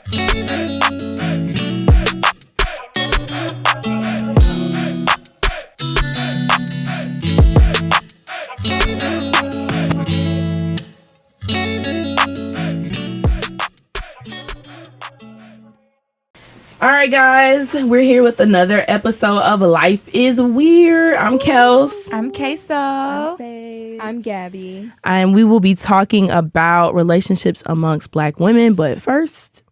All right, guys, we're here with another episode of Life is Weird. I'm Kels. I'm Queso. I'm Gabby. And we will be talking about relationships amongst Black women. But first,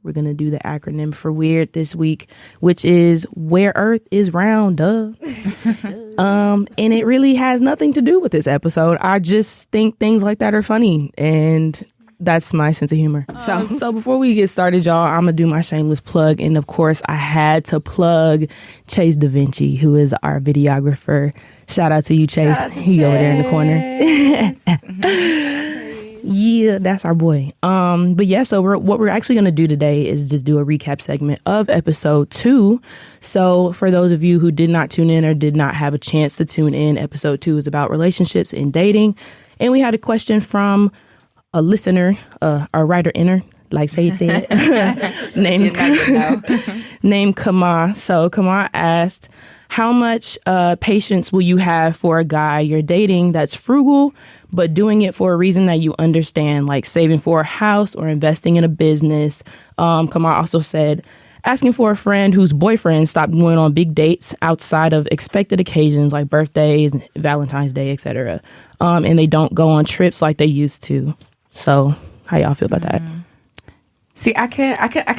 we're going to do the acronym for weird this week, which is where Earth is round. Duh. And it really has nothing to do with this episode. I just think things like that are funny. And that's my sense of humor. So before we get started, y'all, I'm going to do my shameless plug. And of course, I had to plug Davinci, who is our videographer. Shout out to you, Chase. He over there in the corner. Yeah, that's our boy. But yeah, so what we're actually going to do today is just do a recap segment of episode 2. So for those of you who did not tune in or did not have a chance to tune in, episode 2 is about relationships and dating. And we had a question from a listener, a writer-inner, like Sage said, named Kama. So Kama asked, how much patience will you have for a guy you're dating that's frugal, but doing it for a reason that you understand, like saving for a house or investing in a business? Kama also said, asking for a friend whose boyfriend stopped going on big dates outside of expected occasions like birthdays, Valentine's Day, etc. And they don't go on trips like they used to. So how y'all feel about that? See, I can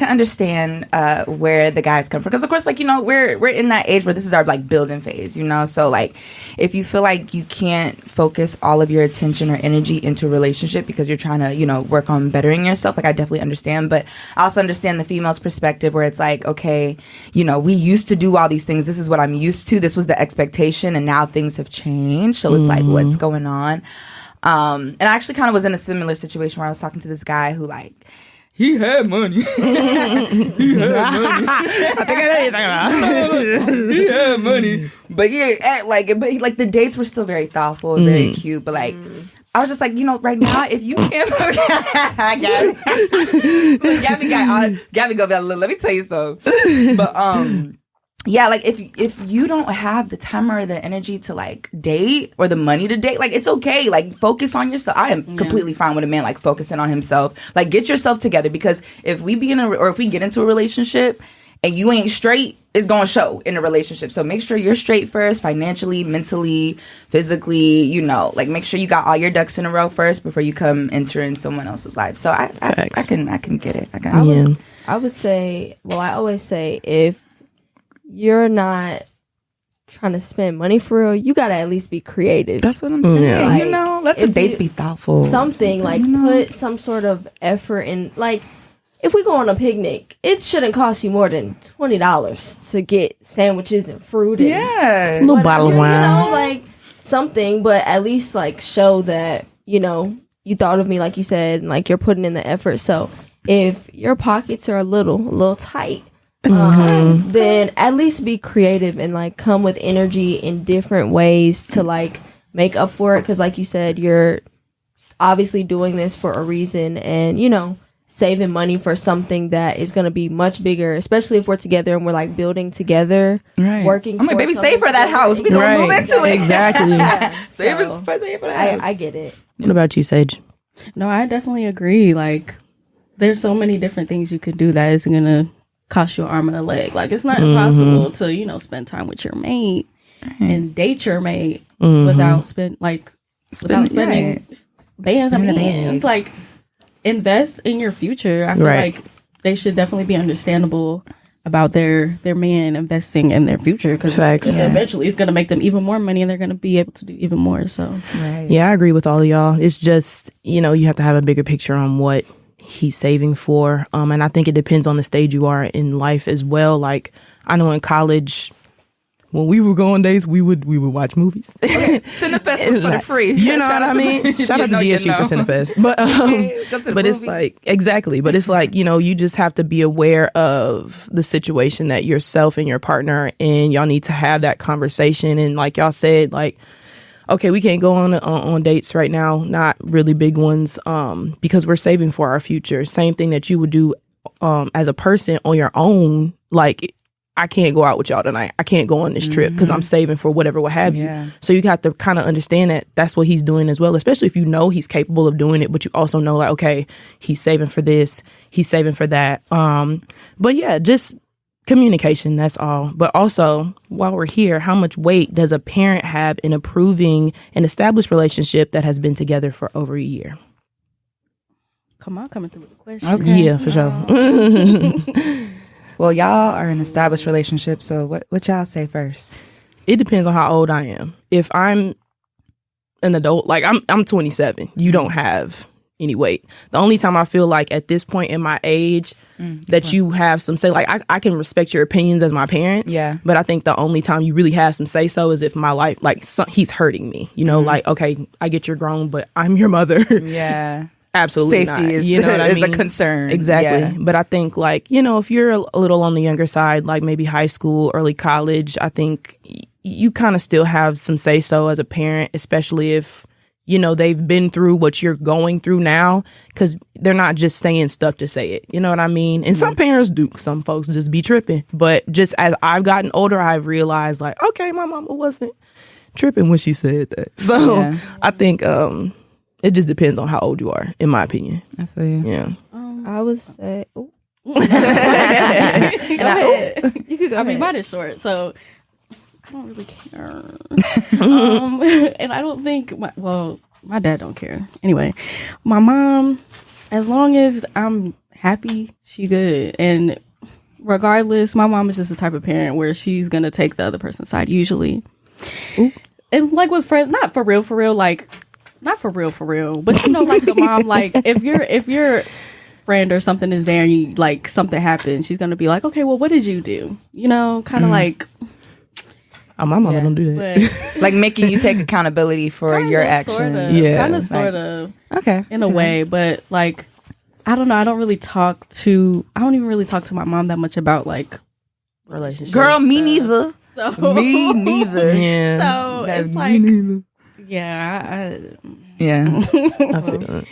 understand where the guys come from, because of course, like, you know, we're in that age where this is our like building phase, you know. So like, if you feel like you can't focus all of your attention or energy into a relationship because you're trying to, you know, work on bettering yourself, like I definitely understand. But I also understand the female's perspective where it's like, okay, you know, we used to do all these things. This is what I'm used to. This was the expectation, and now things have changed. So it's like, what's going on? And I actually kind of was in a similar situation where I was talking to this guy who, like, he had money. He had money. I think I know you're talking about. He had money. But yeah, like the dates were still very thoughtful and very cute. But like, I was just like, you know, right now, if you can't, Gabby go, let me tell you something. But yeah, like if you don't have the time or the energy to like date or the money to date, like it's okay. Like focus on yourself. I am completely fine with a man like focusing on himself. Like get yourself together, because if we if we get into a relationship and you ain't straight, it's gonna show in a relationship. So make sure you're straight first, financially, mentally, physically. You know, like make sure you got all your ducks in a row first before you come enter in someone else's life. So I can get it. I would say, well, I always say if you're not trying to spend money for real, you gotta at least be creative. That's what I'm saying. Yeah. Like, you know, let the dates be thoughtful. Something like put some sort of effort in. Like, if we go on a picnic, it shouldn't cost you more than $20 to get sandwiches and fruit. And a little bottle of wine. You know, like something, but at least like show that, you know, you thought of me, like you said, and like you're putting in the effort. So if your pockets are a little tight, then at least be creative and like come with energy in different ways to like make up for it, because like you said, you're obviously doing this for a reason, and you know, saving money for something that is going to be much bigger, especially if we're together and we're like building together, working. I'm like, baby, save for that house. We gonna move into it. Exactly. Save for that. I get it. What about you, Sage? No, I definitely agree. Like, there's so many different things you could do that isn't gonna cost you an arm and a leg. Like, it's not impossible to, you know, spend time with your mate and date your mate without spending bands and bands. Like, invest in your future. I feel like they should definitely be understandable about their man investing in their future, because eventually it's going to make them even more money and they're going to be able to do even more. So yeah, I agree with all of y'all. It's just, you know, you have to have a bigger picture on what he's saving for, and I think it depends on the stage you are in life as well. Like, I know in college, when we would go on dates, we would watch movies. Cinefest was for the free. You know what I mean? Shout out to GSU for Cinefest. But it's like, exactly. But it's like, you know, you just have to be aware of the situation that yourself and your partner are in. Y'all need to have that conversation. And like y'all said, like, okay, we can't go on dates right now, not really big ones, because we're saving for our future. Same thing that you would do as a person on your own, like, I can't go out with y'all tonight. I can't go on this trip because I'm saving for whatever, what have you. So you have to kind of understand that that's what he's doing as well, especially if you know he's capable of doing it, but you also know, like, okay, he's saving for this, he's saving for that. But yeah, just communication, that's all. But also, while we're here, how much weight does a parent have in approving an established relationship that has been together for over a year? Come on, coming through with the question. Okay. Yeah, for sure. Well, y'all are in an established relationship, so what y'all say first? It depends on how old I am. If I'm an adult, like I'm 27, you don't have any weight. The only time I feel like at this point in my age that you have some say, like I can respect your opinions as my parents, but I think the only time you really have some say so is if my life, like he's hurting me, you know, like, okay, I get you're grown, but I'm your mother. Yeah. Absolutely safety not. is, you know what I mean? a concern. Exactly. Yeah. But I think, like, you know, if you're a little on the younger side, like maybe high school, early college, I think you kind of still have some say so as a parent, especially if, you know, they've been through what you're going through now, because they're not just saying stuff to say it. You know what I mean? And some parents do. Some folks just be tripping. But just as I've gotten older, I've realized, like, okay, my mama wasn't tripping when she said that. So I think it just depends on how old you are, in my opinion. I feel you. Yeah. I would say, You could go I mean, ahead. mine is short, so I don't really care. And I don't think, my dad don't care. Anyway, my mom, as long as I'm happy, she good. And regardless, my mom is just the type of parent where she's going to take the other person's side, usually. Ooh. And like with friends, not for real, like, not for real, but you know, like the mom, like if your friend or something is there and you like something happens, she's gonna be like, okay, well, what did you do? You know, kind of like. Oh, my mama don't do that. But, like making you take accountability for your actions. Kind of, sort of. Okay. In a way, but like, I don't know. I don't even really talk to my mom that much about like relationships. Girl, me neither. So me neither. Yeah. So That's it's like. neither. Yeah,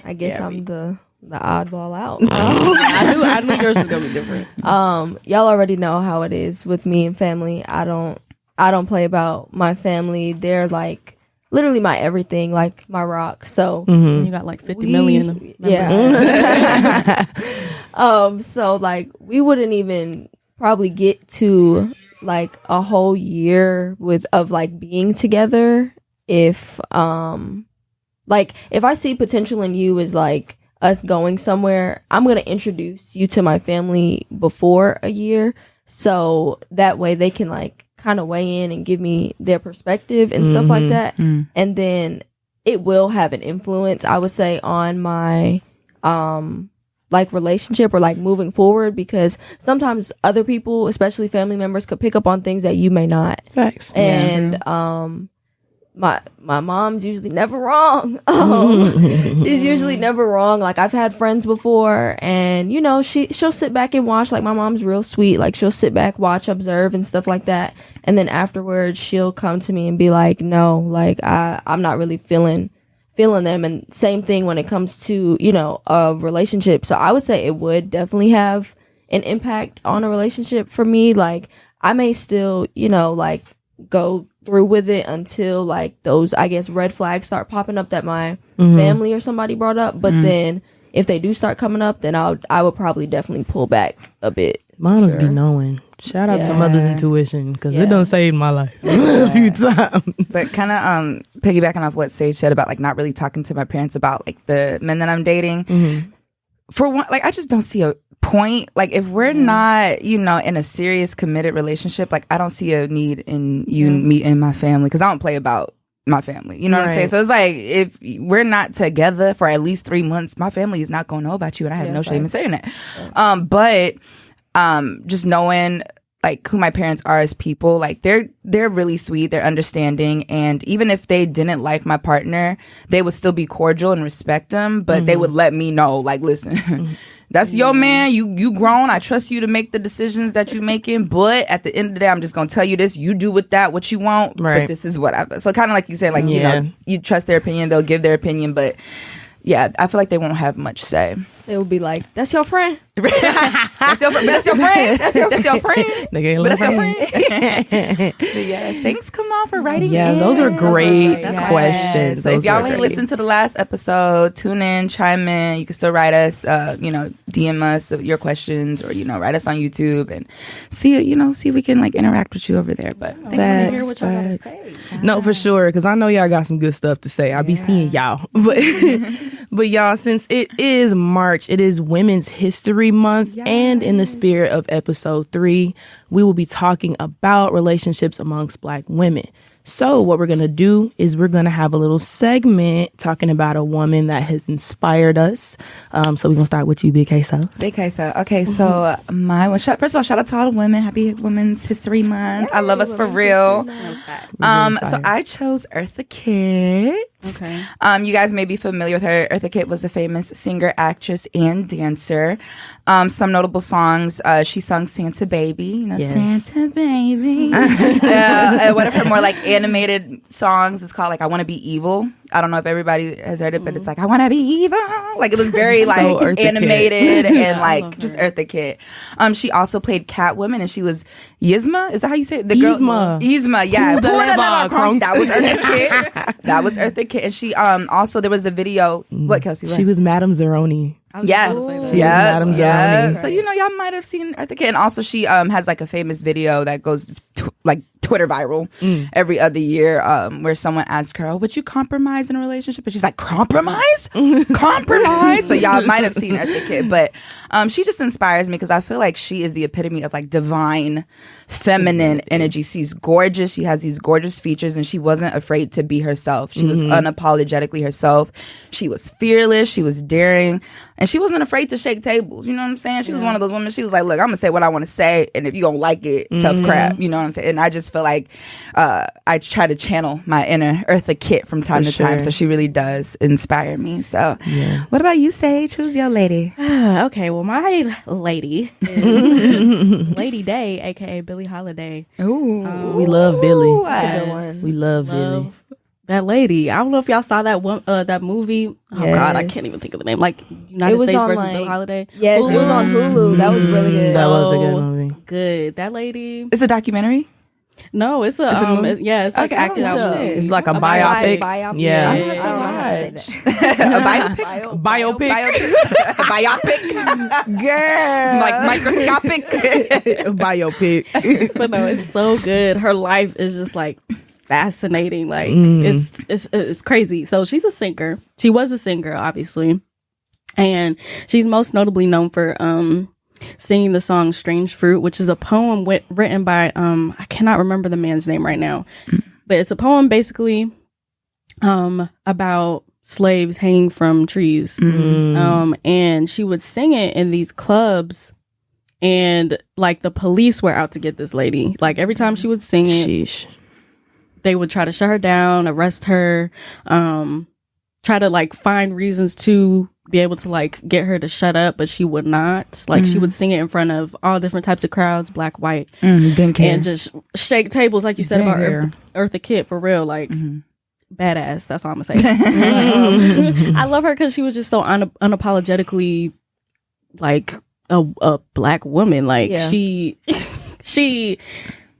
I guess I'm the oddball out. I knew yours was gonna be different. Y'all already know how it is with me and family. I don't play about my family. They're like literally my everything, like my rock. So you got like 50 million members. Yeah. So like we wouldn't even probably get to like a whole year of like being together if if I see potential in you as like us going somewhere, I'm going to introduce you to my family before a year. So that way they can like kind of weigh in and give me their perspective and stuff like that. And then it will have an influence, I would say, on my like relationship or like moving forward, because sometimes other people, especially family members, could pick up on things that you may not. Facts. And my mom's usually never wrong. She's usually never wrong. Like I've had friends before, and you know she'll sit back and watch. Like my mom's real sweet. Like she'll sit back, watch, observe, and stuff like that. And then afterwards, she'll come to me and be like, "No, like I'm not really feeling them." And same thing when it comes to, you know, a relationship. So I would say it would definitely have an impact on a relationship for me. Like I may still, you know, like go through with it until like those, I guess, red flags start popping up that my family or somebody brought up. But then if they do start coming up, then I would probably definitely pull back a bit. Mamas be knowing. Shout out to mother's intuition, because it done saved my life a few times. But kind of piggybacking off what Sage said about like not really talking to my parents about like the men that I'm dating. For one, like I just don't see a point. Like if we're not, you know, in a serious committed relationship, like I don't see a need in you meeting my family, because I don't play about my family. You know what I'm saying? So it's like if we're not together for at least 3 months, my family is not going to know about you, and I have no shame in saying that. But just knowing like who my parents are as people, like they're really sweet, they're understanding, and even if they didn't like my partner, they would still be cordial and respect them, but they would let me know, like, listen, that's your man, you grown, I trust you to make the decisions that you making, but at the end of the day, I'm just gonna tell you this, you do with that what you want, but this is whatever. So kind of like you said, like, you know, you trust their opinion, they'll give their opinion, but yeah, I feel like they won't have much say. They would be like, that's your friend? That's your friend. That's your friend. That's your friend. But that's your friend. Yes. Thanks, Kamal, for writing. Yeah, in. those are great Yes. questions. So if y'all ain't listened to the last episode, tune in, chime in. You can still write us, DM us your questions, or write us on YouTube and see if we can like interact with you over there. But thanks to hear what y'all gotta say. No, for sure, because I know y'all got some good stuff to say. I'll be seeing y'all, but y'all, since it is March, it is Women's History Month, and in the spirit of episode 3, we will be talking about relationships amongst Black women. So what we're going to do is we're going to have a little segment talking about a woman that has inspired us. So we're going to start with you, Big Queso. Big Queso. Okay, so my one, first of all, shout out to all the women. Happy Women's History Month. I love us for real. So I chose Eartha Kitt. Okay. You guys may be familiar with her. Eartha Kitt was a famous singer, actress, and dancer. Some notable songs, she sung Santa Baby, Santa Baby. One of her more like animated songs is called like I Want to Be Evil. I don't know if everybody has heard it, but it's like I want to be evil. Like it was very like animated and like just Eartha Kitt. She also played Catwoman, and she was Yzma. Is that how you say it? The girl Yzma. Yeah, that was Eartha Kitt. That was Eartha Kitt, and she also there was a video. What, Kelsey? What? She was Madame Zeroni. Yeah, she was Madame Zeroni. So y'all might have seen Eartha Kitt, and also she has like a famous video that goes like Twitter viral every other year, where someone asks her, "Oh, would you compromise in a relationship?" And she's like, "Compromise, compromise." So y'all might have seen Eartha Kitt, but she just inspires me because I feel like she is the epitome of like divine feminine energy. She's gorgeous. She has these gorgeous features, and she wasn't afraid to be herself. She was unapologetically herself. She was fearless. She was daring. And she wasn't afraid to shake tables. You know what I'm saying? She was one of those women. She was like, look, I'm going to say what I want to say. And if you don't like it, tough crap. You know what I'm saying? And I just feel like I try to channel my inner Eartha Kitt from time to time. So she really does inspire me. So what about you, Sage? Who's your lady? Okay, well, my lady is Lady Day, a.k.a. Billie Holiday. Ooh. We love Billie. That's a good one. We love Billie. That lady. I don't know if y'all saw that one, that movie. Oh God, I can't even think of the name. Like United States versus Billie Holiday. Yes, it was on Hulu. That was really good. That was a good movie. Good. That lady. It's a documentary? No, it's a movie? It's like acted out. It's like a biopic. Yeah. I don't know how to say that. A biopic? Biopic? Girl. Like microscopic? Biopic. But no, it's so good. Her life is just like fascinating. Like it's crazy. So she's a singer. She was a singer, obviously, and she's most notably known for singing the song "Strange Fruit," which is a poem written by I cannot remember the man's name right now, but it's a poem basically about slaves hanging from trees. And she would sing it in these clubs, and like the police were out to get this lady. Like every time she would sing it, Sheesh. they would try to shut her down, arrest her, try to like find reasons to be able to like get her to shut up, but she would not. Like she would sing it in front of all different types of crowds, black, white, didn't care. and just shake tables, like you said about Eartha Kitt, for real, like badass. That's all I'm gonna say. I love her because she was just so unapologetically like a black woman. Like she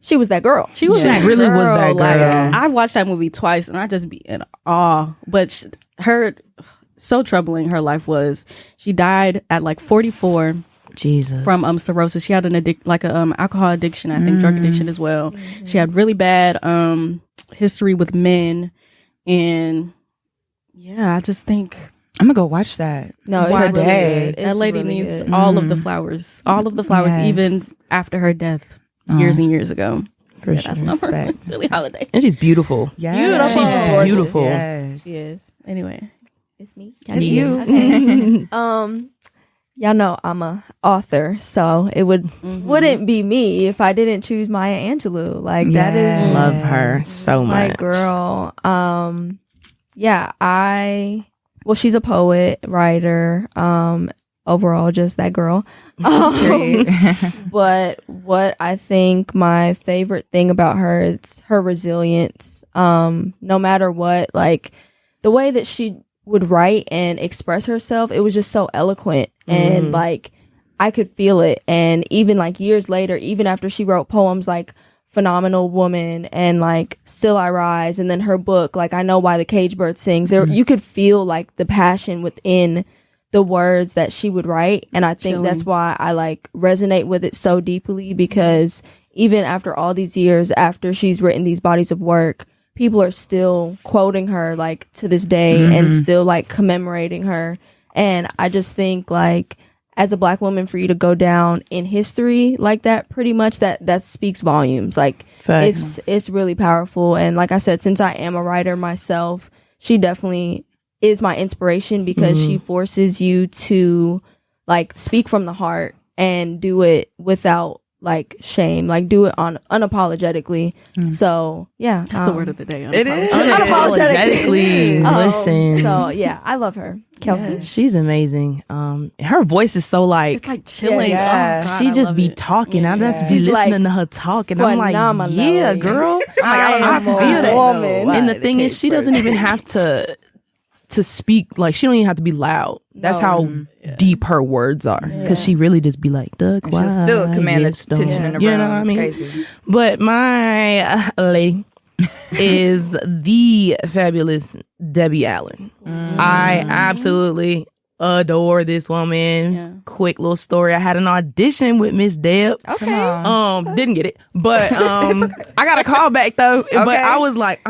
was that girl. She was that really girl. was that girl. Like, I watched that movie twice, and I just be in awe. But her, so troubling her life was. She died at like 44. Jesus. From cirrhosis. She had an alcohol addiction, I think drug addiction as well. She had really bad history with men, and I just think I'm gonna go watch that. No, it's today. Really that lady really needs good. all of the flowers, even after her death years and years ago. For sure. That's my Respect. Billie Holiday. And she's beautiful. Yeah, She's beautiful. Yes. She is. Anyway, It's me. It's you. Okay. Y'all know I'm a author, so it wouldn't be me if I didn't choose Maya Angelou. Like that is Love her so my much. girl. She's a poet, writer, overall just that girl. But what I think my favorite thing about her is her resilience. No matter what, like the way that she would write and express herself, it was just so eloquent. And like I could feel it. And even like years later, even after she wrote poems like Phenomenal Woman and like Still I Rise, and then her book like I Know Why the Cage Bird Sings, there you could feel like the passion within the words that she would write. And I think that's why I like resonate with it so deeply, because even after all these years, after she's written these bodies of work, people are still quoting her like to this day and still like commemorating her. And I just think like as a Black woman, for you to go down in history like that, pretty much that speaks volumes. Like it's really powerful. And like I said, since I am a writer myself, she definitely is my inspiration, because she forces you to like speak from the heart and do it without like shame, like do it on unapologetically. So yeah, that's the word of the day. It is unapologetically. Listen, so yeah, I love her, Kelsey. She's amazing. Her voice is so like, it's like chilling. Yeah. Oh, God, she just be talking. I just be listening to her talk, and I'm like, yeah, girl, I feel that. Woman. And the thing is, she doesn't even have to speak, like she don't even have to be loud. That's how deep her words are, because she really just be like, Doug, why? She'll still command the attention in the room. You know what I mean? Crazy. But my lady is the fabulous Debbie Allen. I absolutely adore this woman. Yeah. Quick little story. I had an audition with Miss Deb. Okay. Didn't get it. But I got a call back though. But I was like,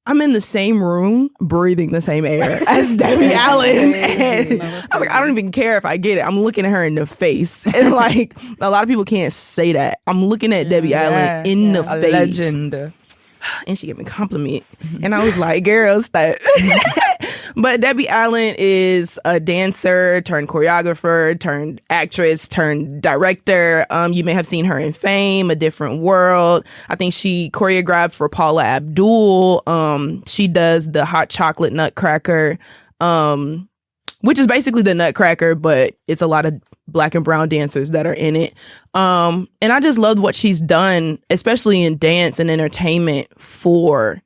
I'm in the same room, breathing the same air as Debbie Allen. And I was like, I don't even care if I get it. I'm looking at her in the face. And like, a lot of people can't say that. I'm looking at Debbie Allen in the face. Legend. And she gave me a compliment. And I was like, girl, stop. But Debbie Allen is a dancer turned choreographer turned actress turned director. You may have seen her in Fame, A Different World. I think she choreographed for Paula Abdul. She does the Hot Chocolate Nutcracker, which is basically the Nutcracker, but it's a lot of Black and brown dancers that are in it. And I just loved what she's done, especially in dance and entertainment for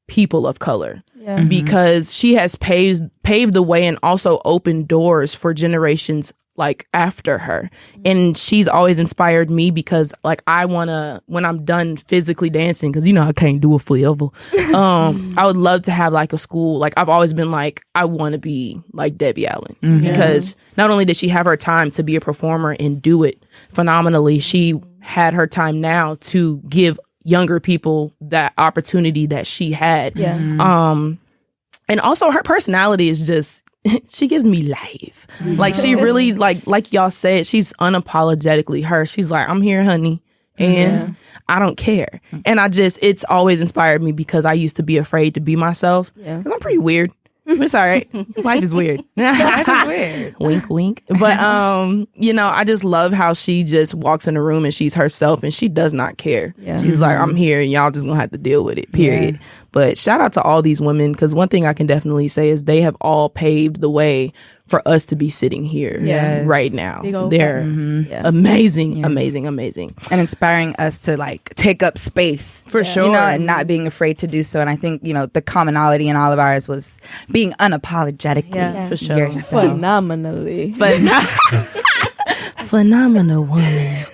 people of color. Yeah. Because she has paved the way and also opened doors for generations like after her. And she's always inspired me, because like I want to, when I'm done physically dancing, because you know I can't do it forever, I would love to have like a school. Like I've always been like, I want to be like Debbie Allen, because not only did she have her time to be a performer and do it phenomenally, she had her time now to give younger people that opportunity that she had. And also her personality is just, she gives me life. Like she really, like y'all said, she's unapologetically her. She's like, I'm here, honey, and I don't care. And it's always inspired me, because I used to be afraid to be myself, because I'm pretty weird. But it's all right. Life is weird. Life is weird. Wink, wink. But, you know, I just love how she just walks in the room and she's herself and she does not care. She's like, I'm here and y'all just gonna have to deal with it, period. But shout out to all these women, because one thing I can definitely say is they have all paved the way for us to be sitting here right now. They're amazing, amazing, amazing. And inspiring us to like take up space. For sure. You know, and not being afraid to do so. And I think, you know, the commonality in all of ours was being unapologetically for sure. yourself. Phenomenally. Phenomenal woman.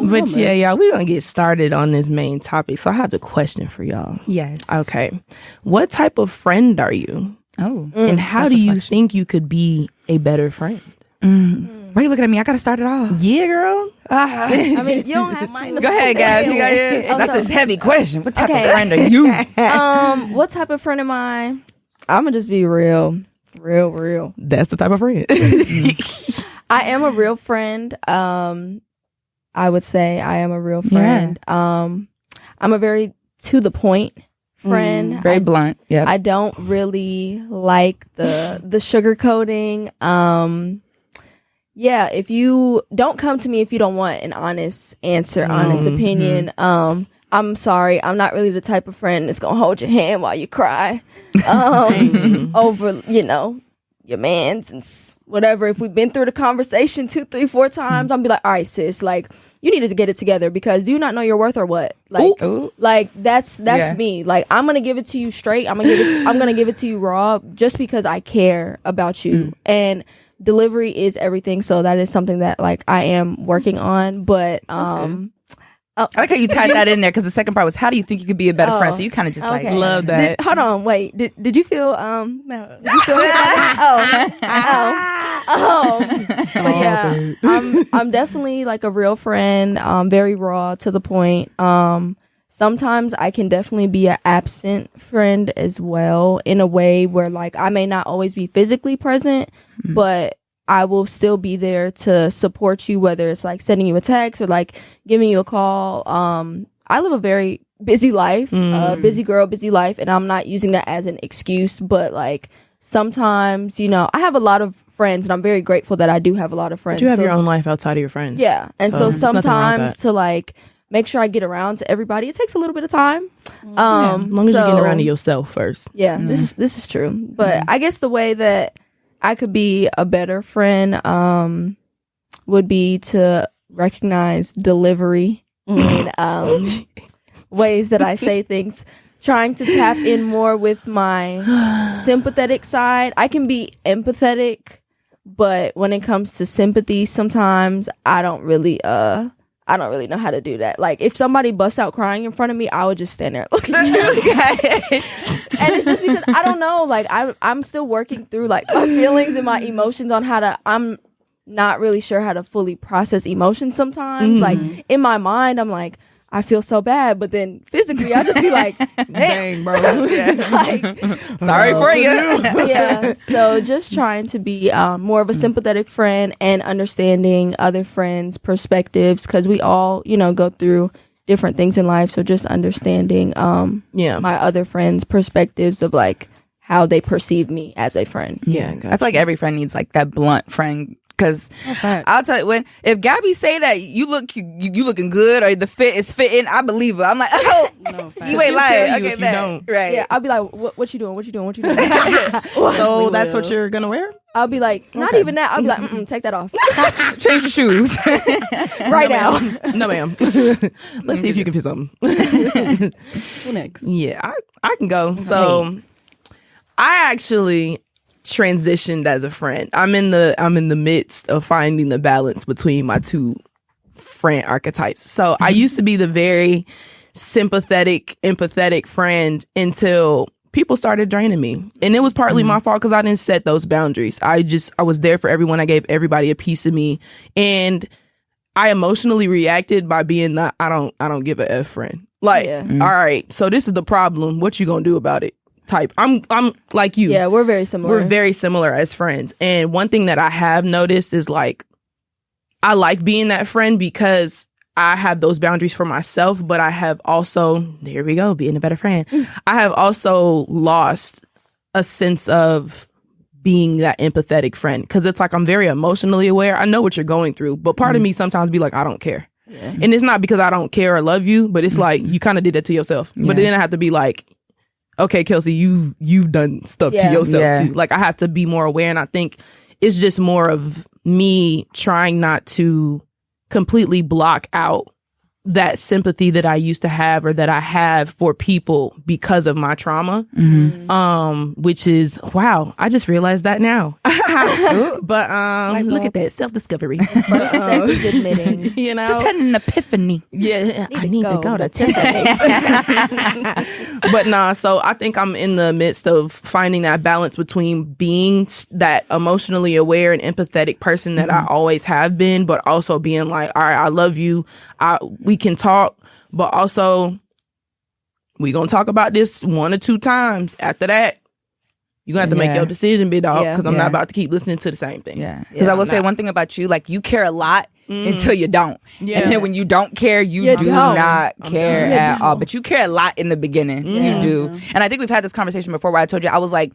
But yeah, y'all, we're going to get started on this main topic. So I have a question for y'all. Yes. Okay. What type of friend are you? Oh. And how do you think you could be a better friend? Why are you looking at me? I got to start it off. Yeah, girl. I mean, you don't have to. Go ahead, guys. That's a heavy question. What type of friend are you? What type of friend am I? I'm going to just be real. That's the type of friend. I am a real friend. I would say I am a real friend. I'm a very to the point friend. Very blunt. Yeah. I don't really like the sugarcoating. If you don't come to me if you don't want an honest answer, honest opinion. I'm sorry, I'm not really the type of friend that's gonna hold your hand while you cry over, you know, your mans and whatever. If we've been through the conversation 2, 3, 4 times, I'll be like, all right, sis, like, you need to get it together, because do you not know your worth or what? Like, like that's me. Like, I'm gonna give it to you straight. I'm gonna give it to you raw, just because I care about you. And delivery is everything. So that is something that like I am working on. But I like how you tied that in there because the second part was how do you think you could be a better friend? So you kind of just like love that. Hold on, wait. Did you feel No. Did you feel but yeah, I'm definitely like a real friend. Very raw to the point. Sometimes I can definitely be an absent friend as well in a way where like I may not always be physically present, but I will still be there to support you, whether it's like sending you a text or like giving you a call. I live a very busy life, busy girl, busy life, and I'm not using that as an excuse, but like sometimes, you know, I have a lot of friends and I'm very grateful that I do have a lot of friends. But you have your own life outside of your friends. Yeah. And so sometimes to like make sure I get around to everybody, it takes a little bit of time. As long as you get around to yourself first. Yeah, this is true. But I guess the way that I could be a better friend would be to recognize delivery in ways that I say things, trying to tap in more with my sympathetic side. I can be empathetic, but when it comes to sympathy, sometimes I don't really know how to do that. Like if somebody busts out crying in front of me, I would just stand there looking at you. And it's just because I don't know, like I'm still working through like my feelings and my emotions on I'm not really sure how to fully process emotions sometimes. Like in my mind, I'm like, I feel so bad, but then physically I just be like, dang, bro. Like, sorry for you. Yeah. So just trying to be more of a sympathetic friend and understanding other friends' perspectives, because we all, you know, go through different things in life. So just understanding my other friends' perspectives of like how they perceive me as a friend. Yeah. I feel like every friend needs like that blunt friend. Because I'll tell you, if Gabby say that you looking good or the fit is fitting, I believe her. I'm like, oh, you ain't lying. Okay, if you don't. Right? Yeah, I'll be like, what you doing? What you doing? What you doing? So that's what you're gonna wear? I'll be like, not even that. I'll be like, take that off. Change your shoes right now. No, ma'am. Let's see if you can fit something. Who next? Yeah, I can go. So I actually transitioned as a friend. I'm in the midst of finding the balance between my two friend archetypes. So I used to be the very sympathetic, empathetic friend until people started draining me. And it was partly my fault because I didn't set those boundaries. I was there for everyone. I gave everybody a piece of me. And I emotionally reacted by being the I don't give a F friend. Like, all right, so this is the problem. What you gonna do about it? Type. I'm like you. Yeah, we're very similar. We're very similar as friends. And one thing that I have noticed is like, I like being that friend because I have those boundaries for myself, but I have also, there we go, being a better friend. I have also lost a sense of being that empathetic friend because it's like I'm very emotionally aware. I know what you're going through, but part of me sometimes be like, I don't care. Yeah. And it's not because I don't care or love you, but it's like you kind of did it to yourself. Yeah. But then I have to be like, okay, Kelsey, you've done stuff to yourself too. Like I have to be more aware, and I think it's just more of me trying not to completely block out that sympathy that I used to have or that I have for people because of my trauma. Which is, wow, I just realized that now. But look at that, self-discovery. First step is admitting. You know? Just had an epiphany. Yeah, I need to go to Tiffany's. But nah, so I think I'm in the midst of finding that balance between being that emotionally aware and empathetic person that I always have been, but also being like, all right, I love you. We can talk, but also we gonna talk about this 1 or 2 times. After that, you're gonna have to make your decision, big dog, because I'm not about to keep listening to the same thing. Yeah, because I will say one thing about you, like you care a lot until you don't. Yeah. And then when you don't care, you do not care at all. But you care a lot in the beginning. You do. And I think we've had this conversation before where I told you, I was like,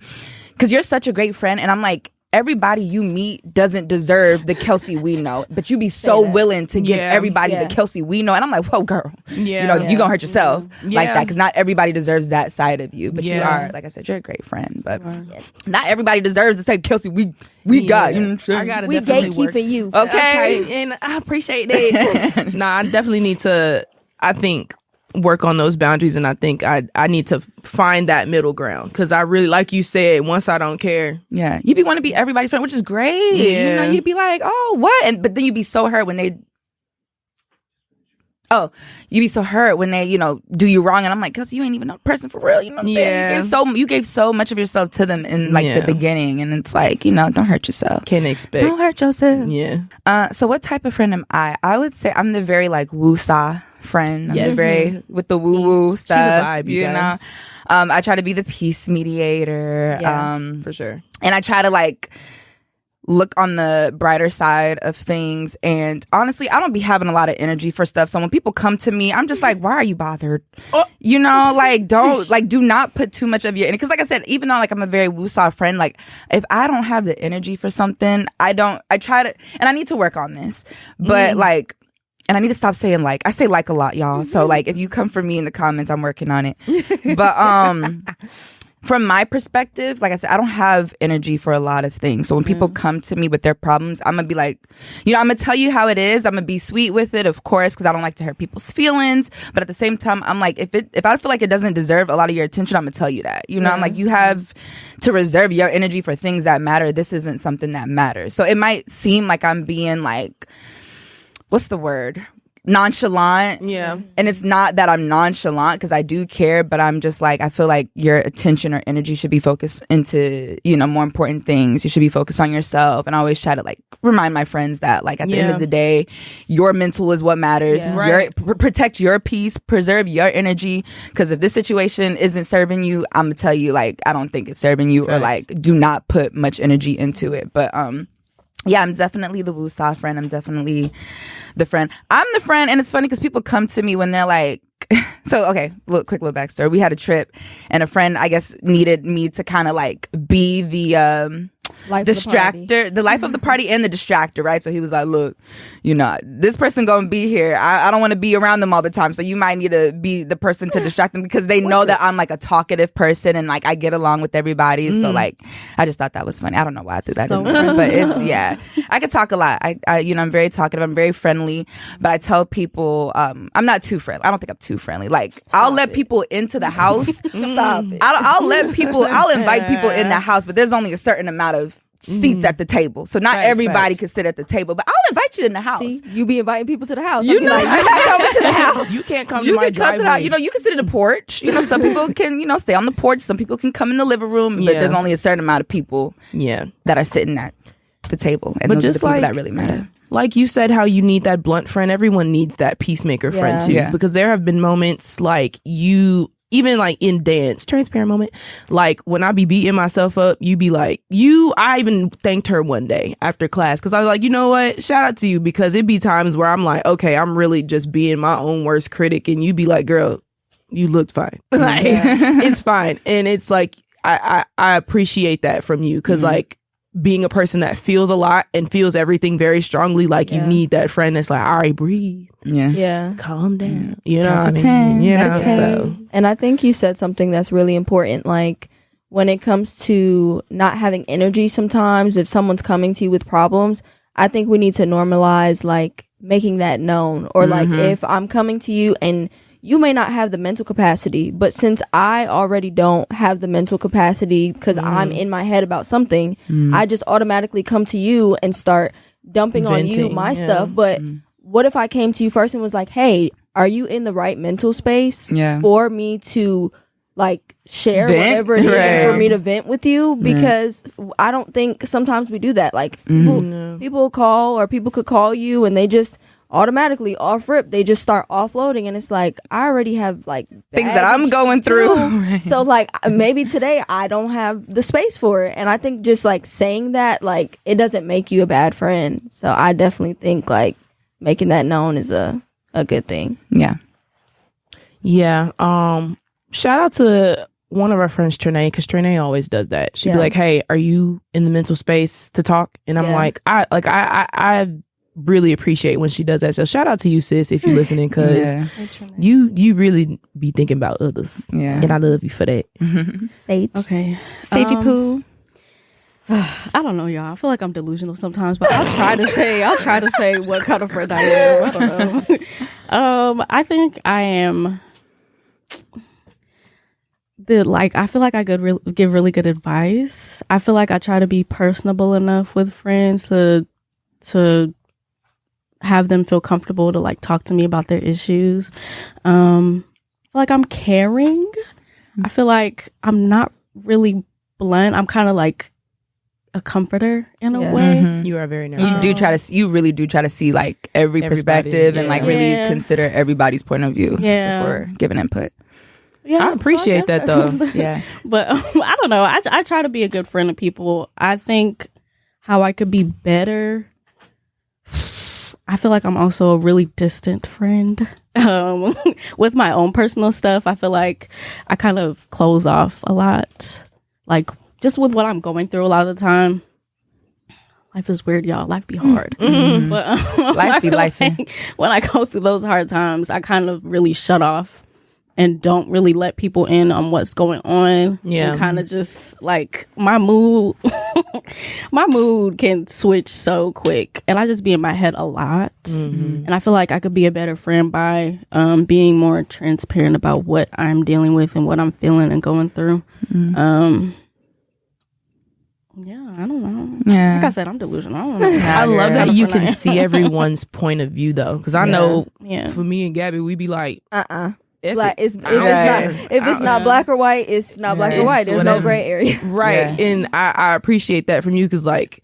because you're such a great friend, and I'm like, everybody you meet doesn't deserve the Kelsey we know, but you be so willing to give everybody the Kelsey we know. And I'm like, whoa, girl, you know, you gonna hurt yourself like that, because not everybody deserves that side of you. But you are, like I said, you're a great friend, but not everybody deserves the same Kelsey we got. You know what I'm saying? I gotta we definitely gatekeeping you. Okay. And I appreciate that. Nah, I definitely need to, I think work on those boundaries, and I think I need to find that middle ground, because I really, like you said, once I don't care. Yeah, you want to be everybody's friend, which is great. Yeah. You know, you'd be like, oh, what? But then you'd be so hurt when they. Oh, you be so hurt when they, do you wrong, and I'm like, cause you ain't even a person for real. You know what I'm saying? You gave so much of yourself to them in the beginning, and it's like, don't hurt yourself. Can't expect. Don't hurt yourself. Yeah. So what type of friend am I? I would say I'm the very woo-saw friend. I'm the very with the woo stuff. She's a vibe, you guys. I try to be the peace mediator. For sure. And I try to look on the brighter side of things. And honestly, I don't be having a lot of energy for stuff. So when people come to me, I'm just like, why are you bothered? Oh. Do not put too much of your energy. Because like I said, even though I'm a very woo-saw friend, if I don't have the energy for something, I try to, and I need to work on this. But and I need to stop saying I say a lot, y'all. So if you come for me in the comments, I'm working on it. But from my perspective, like I said, I don't have energy for a lot of things. So when people come to me with their problems, I'm going to be like, I'm going to tell you how it is. I'm going to be sweet with it, of course, because I don't like to hurt people's feelings. But at the same time, I'm like, if I feel like it doesn't deserve a lot of your attention, I'm going to tell you that. I'm like, you have to reserve your energy for things that matter. This isn't something that matters. So it might seem like I'm being what's the word? Nonchalant. Yeah. And it's not that I'm nonchalant, because I do care, but I'm just I feel like your attention or energy should be focused into, more important things. You should be focused on yourself. And I always try to remind my friends that at the end of the day, your mental is what matters. Yeah. Right. Protect your peace, preserve your energy. Because if this situation isn't serving you, I'm going to tell you, I don't think it's serving you. Facts. Or do not put much energy into it. But, yeah, I'm definitely the woo-saw friend. I'm definitely the friend. I'm the friend, and it's funny because people come to me when they're like, so, okay, quick little backstory. We had a trip, and a friend, I guess, needed me to kind of be the distractor, the life of the party and the distractor, right? So he was like, look, this person gonna be here. I don't want to be around them all the time, so you might need to be the person to distract them, because they know that I'm a talkative person and I get along with everybody. So I just thought that was funny. I don't know why I threw that in there, but it's I could talk a lot. I'm very talkative. I'm very friendly, but I tell people I'm not too friendly. I don't think I'm too friendly. I'll let people into the house. Stop it. I'll invite people in the house, but there's only a certain amount of seats at the table, so not everybody can sit at the table. But I'll invite you in the house. See, you be inviting people to the house. You're not coming to the house. You can't come to my driveway. You can sit in the porch. Some people can stay on the porch. Some people can come in the living room. But there's only a certain amount of people that are sitting at the table, and those are the people that really matter. Like you said, how you need that blunt friend. Everyone needs that peacemaker friend too, because there have been moments even in dance, transparent moment, when I be beating myself up, you be like, I even thanked her one day after class, because I was like, you know what, shout out to you, because it be times where I'm like, okay, I'm really just being my own worst critic, and you be like, girl, you looked fine. It's fine. And it's I appreciate that from you, because being a person that feels a lot and feels everything very strongly, you need that friend that's all right, breathe. Yeah. Calm down. You know what I mean? So. And I think you said something that's really important. When it comes to not having energy sometimes, if someone's coming to you with problems, I think we need to normalize making that known. Or if I'm coming to you and you may not have the mental capacity, but since I already don't have the mental capacity because I'm in my head about something, I just automatically come to you and start dumping on you my stuff. But what if I came to you first and was like, hey, are you in the right mental space for me to share whatever it is and for me to vent with you? Because I don't think sometimes we do that. People call, or people could call you and they just automatically off rip, they just start offloading, and it's I already have things that I'm going through. So maybe today I don't have the space for it, and I think just saying that it doesn't make you a bad friend. So I definitely think making that known is a good thing. Shout out to one of our friends, Trinae, because Trinae always does that. She'd be like, hey, are you in the mental space to talk? And I'm I really appreciate when she does that. So shout out to you, sis, if you're listening, because you really be thinking about others. And I love you for that. Sage. Okay. Sagey Poo. I don't know, y'all. I feel like I'm delusional sometimes, but I'll try to say what kind of friend I am. I don't know. I think I am I feel like I could give really good advice. I feel like I try to be personable enough with friends to have them feel comfortable to like talk to me about their issues. I feel like I'm caring. I feel like I'm not really blunt. I'm kind of like a comforter in a way. You are very nice. You really do try to see like every perspective and like really consider everybody's point of view before giving input. I appreciate that though. Yeah. But I don't know. I try to be a good friend to people. I think how I could be better. I feel like I'm also a really distant friend. With my own personal stuff, I feel like I kind of close off a lot. Like, just with what I'm going through a lot of the time. Life is weird, y'all. Life be hard. But, Life be life. Like, when I go through those hard times, I kind of really shut off and don't really let people in on what's going on. Yeah. And kind of just like my mood can switch so quick. And I just be in my head a lot. And I feel like I could be a better friend by being more transparent about what I'm dealing with and what I'm feeling and going through. Yeah, I don't know. Yeah. Like I said, I'm delusional. I don't know. I love that you can see everyone's point of view though, because I know for me and Gabby, we be like, if it's not black or white, it's not black or white. There's no gray area. Right. And I appreciate that from you, because like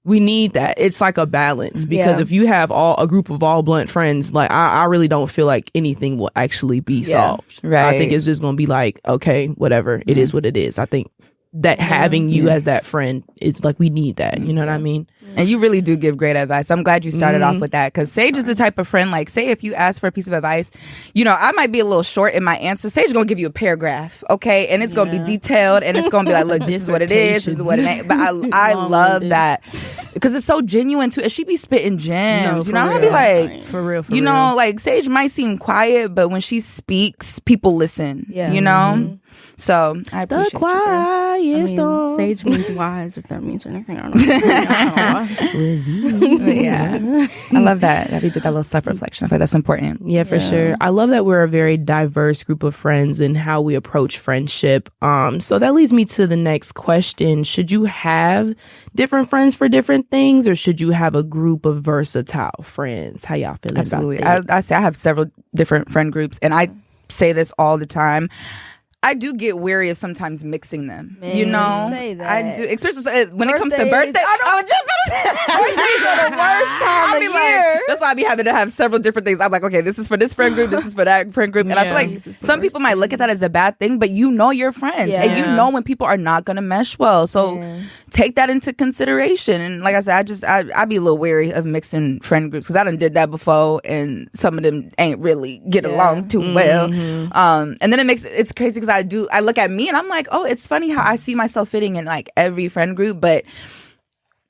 we need that. It's like a balance, because if you have a group of all blunt friends, like I really don't feel like anything will actually be solved. Right. I think it's just gonna be like, okay, whatever, it is what it is. I think that having you as that friend is like, we need that. You know what I mean? And you really do give great advice. I'm glad you started off with that, because Sage is the type of friend, like, say if you ask for a piece of advice, you know, I might be a little short in my answer. Sage is going to give you a paragraph, okay? And it's going to be detailed, and it's going to be like, look, this is what it is, this is what it ain't. But I love that, because it's so genuine, too. And she be spitting gems, you know? I'd be like, for real, you know, like, Sage might seem quiet, but when she speaks, people listen, you know? So I appreciate the quiet storm. Sage means wise, if that means anything. I don't know. Yeah, I love that we did that little self-reflection. I think that's important. Yeah, for sure. I love that we're a very diverse group of friends and how we approach friendship. So that leads me to the next question. Should you have different friends for different things, or should you have a group of versatile friends? How y'all feeling Absolutely. about that? I say I have several different friend groups, and I say this all the time. I do get weary of sometimes mixing them. Man, you know, say that. I do, especially when it comes to birthdays. I know, Birthdays are the worst time of year. Like, that's why I be having to have several different things. I'm like, okay, this is for this friend group, this is for that friend group, and I feel like some people might look at that as a bad thing, but you know your friends, and you know when people are not going to mesh well. So take that into consideration. And like I said, I be a little wary of mixing friend groups, because I done did that before, and some of them ain't really get along too well. And then it's crazy, because I look at me and I'm like, oh, it's funny how I see myself fitting in like every friend group, but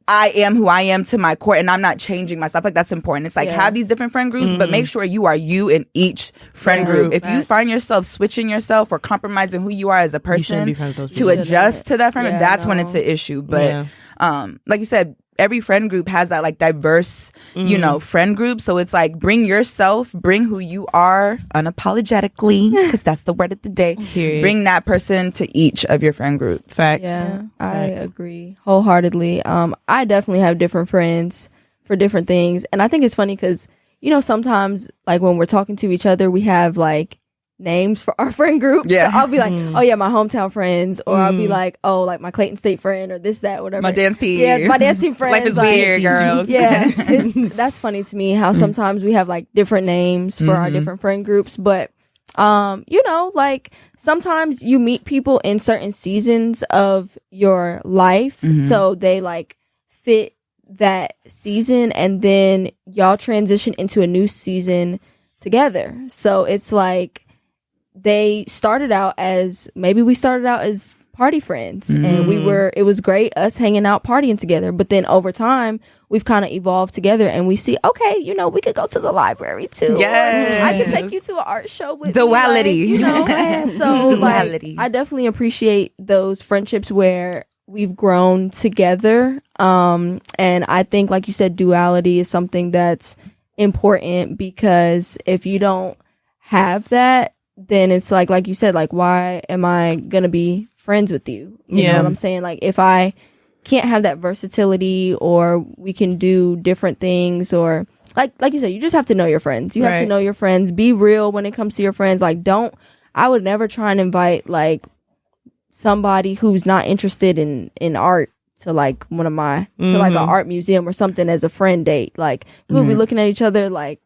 I am who I am to my core, and I'm not changing myself. Like, that's important. It's like, have these different friend groups, but make sure you are you in each friend group. If you find yourself switching yourself or compromising who you are as a person to adjust to that friend group, that's when it's an issue. But like you said, every friend group has that like diverse, you know, friend group. So it's like, bring yourself, bring who you are unapologetically, because that's the word of the day. Bring that person to each of your friend groups. Facts. Yeah, I agree wholeheartedly. I definitely have different friends for different things. And I think it's funny because, you know, sometimes like when we're talking to each other, we have like names for our friend groups. Yeah. So I'll be like, oh yeah, my hometown friends, or I'll be like, oh, like my Clayton State friend, or this, that, whatever. My dance team. Yeah, my dance team friends. Life is like, weird, girls. Yeah. That's funny to me how sometimes we have like different names for our different friend groups. But you know, like sometimes you meet people in certain seasons of your life. So they like fit that season, and then y'all transition into a new season together. So it's like, we started out as party friends, and it was great us hanging out partying together, but then over time we've kind of evolved together, and we see, okay, you know, we could go to the library too. Yes. I could take you to an art show with duality. Me, like, you know. So duality. Like, I definitely appreciate those friendships where we've grown together, and I think, like you said, duality is something that's important, because if you don't have that, then it's like you said, like, why am I gonna be friends with you? You know what I'm saying? Like, if I can't have that versatility, or we can do different things, or like you said, you just have to know your friends. You have to know your friends. Be real when it comes to your friends. Like, I would never try and invite like somebody who's not interested in art to like one of my to like an art museum or something as a friend date. Like, we'll be looking at each other like,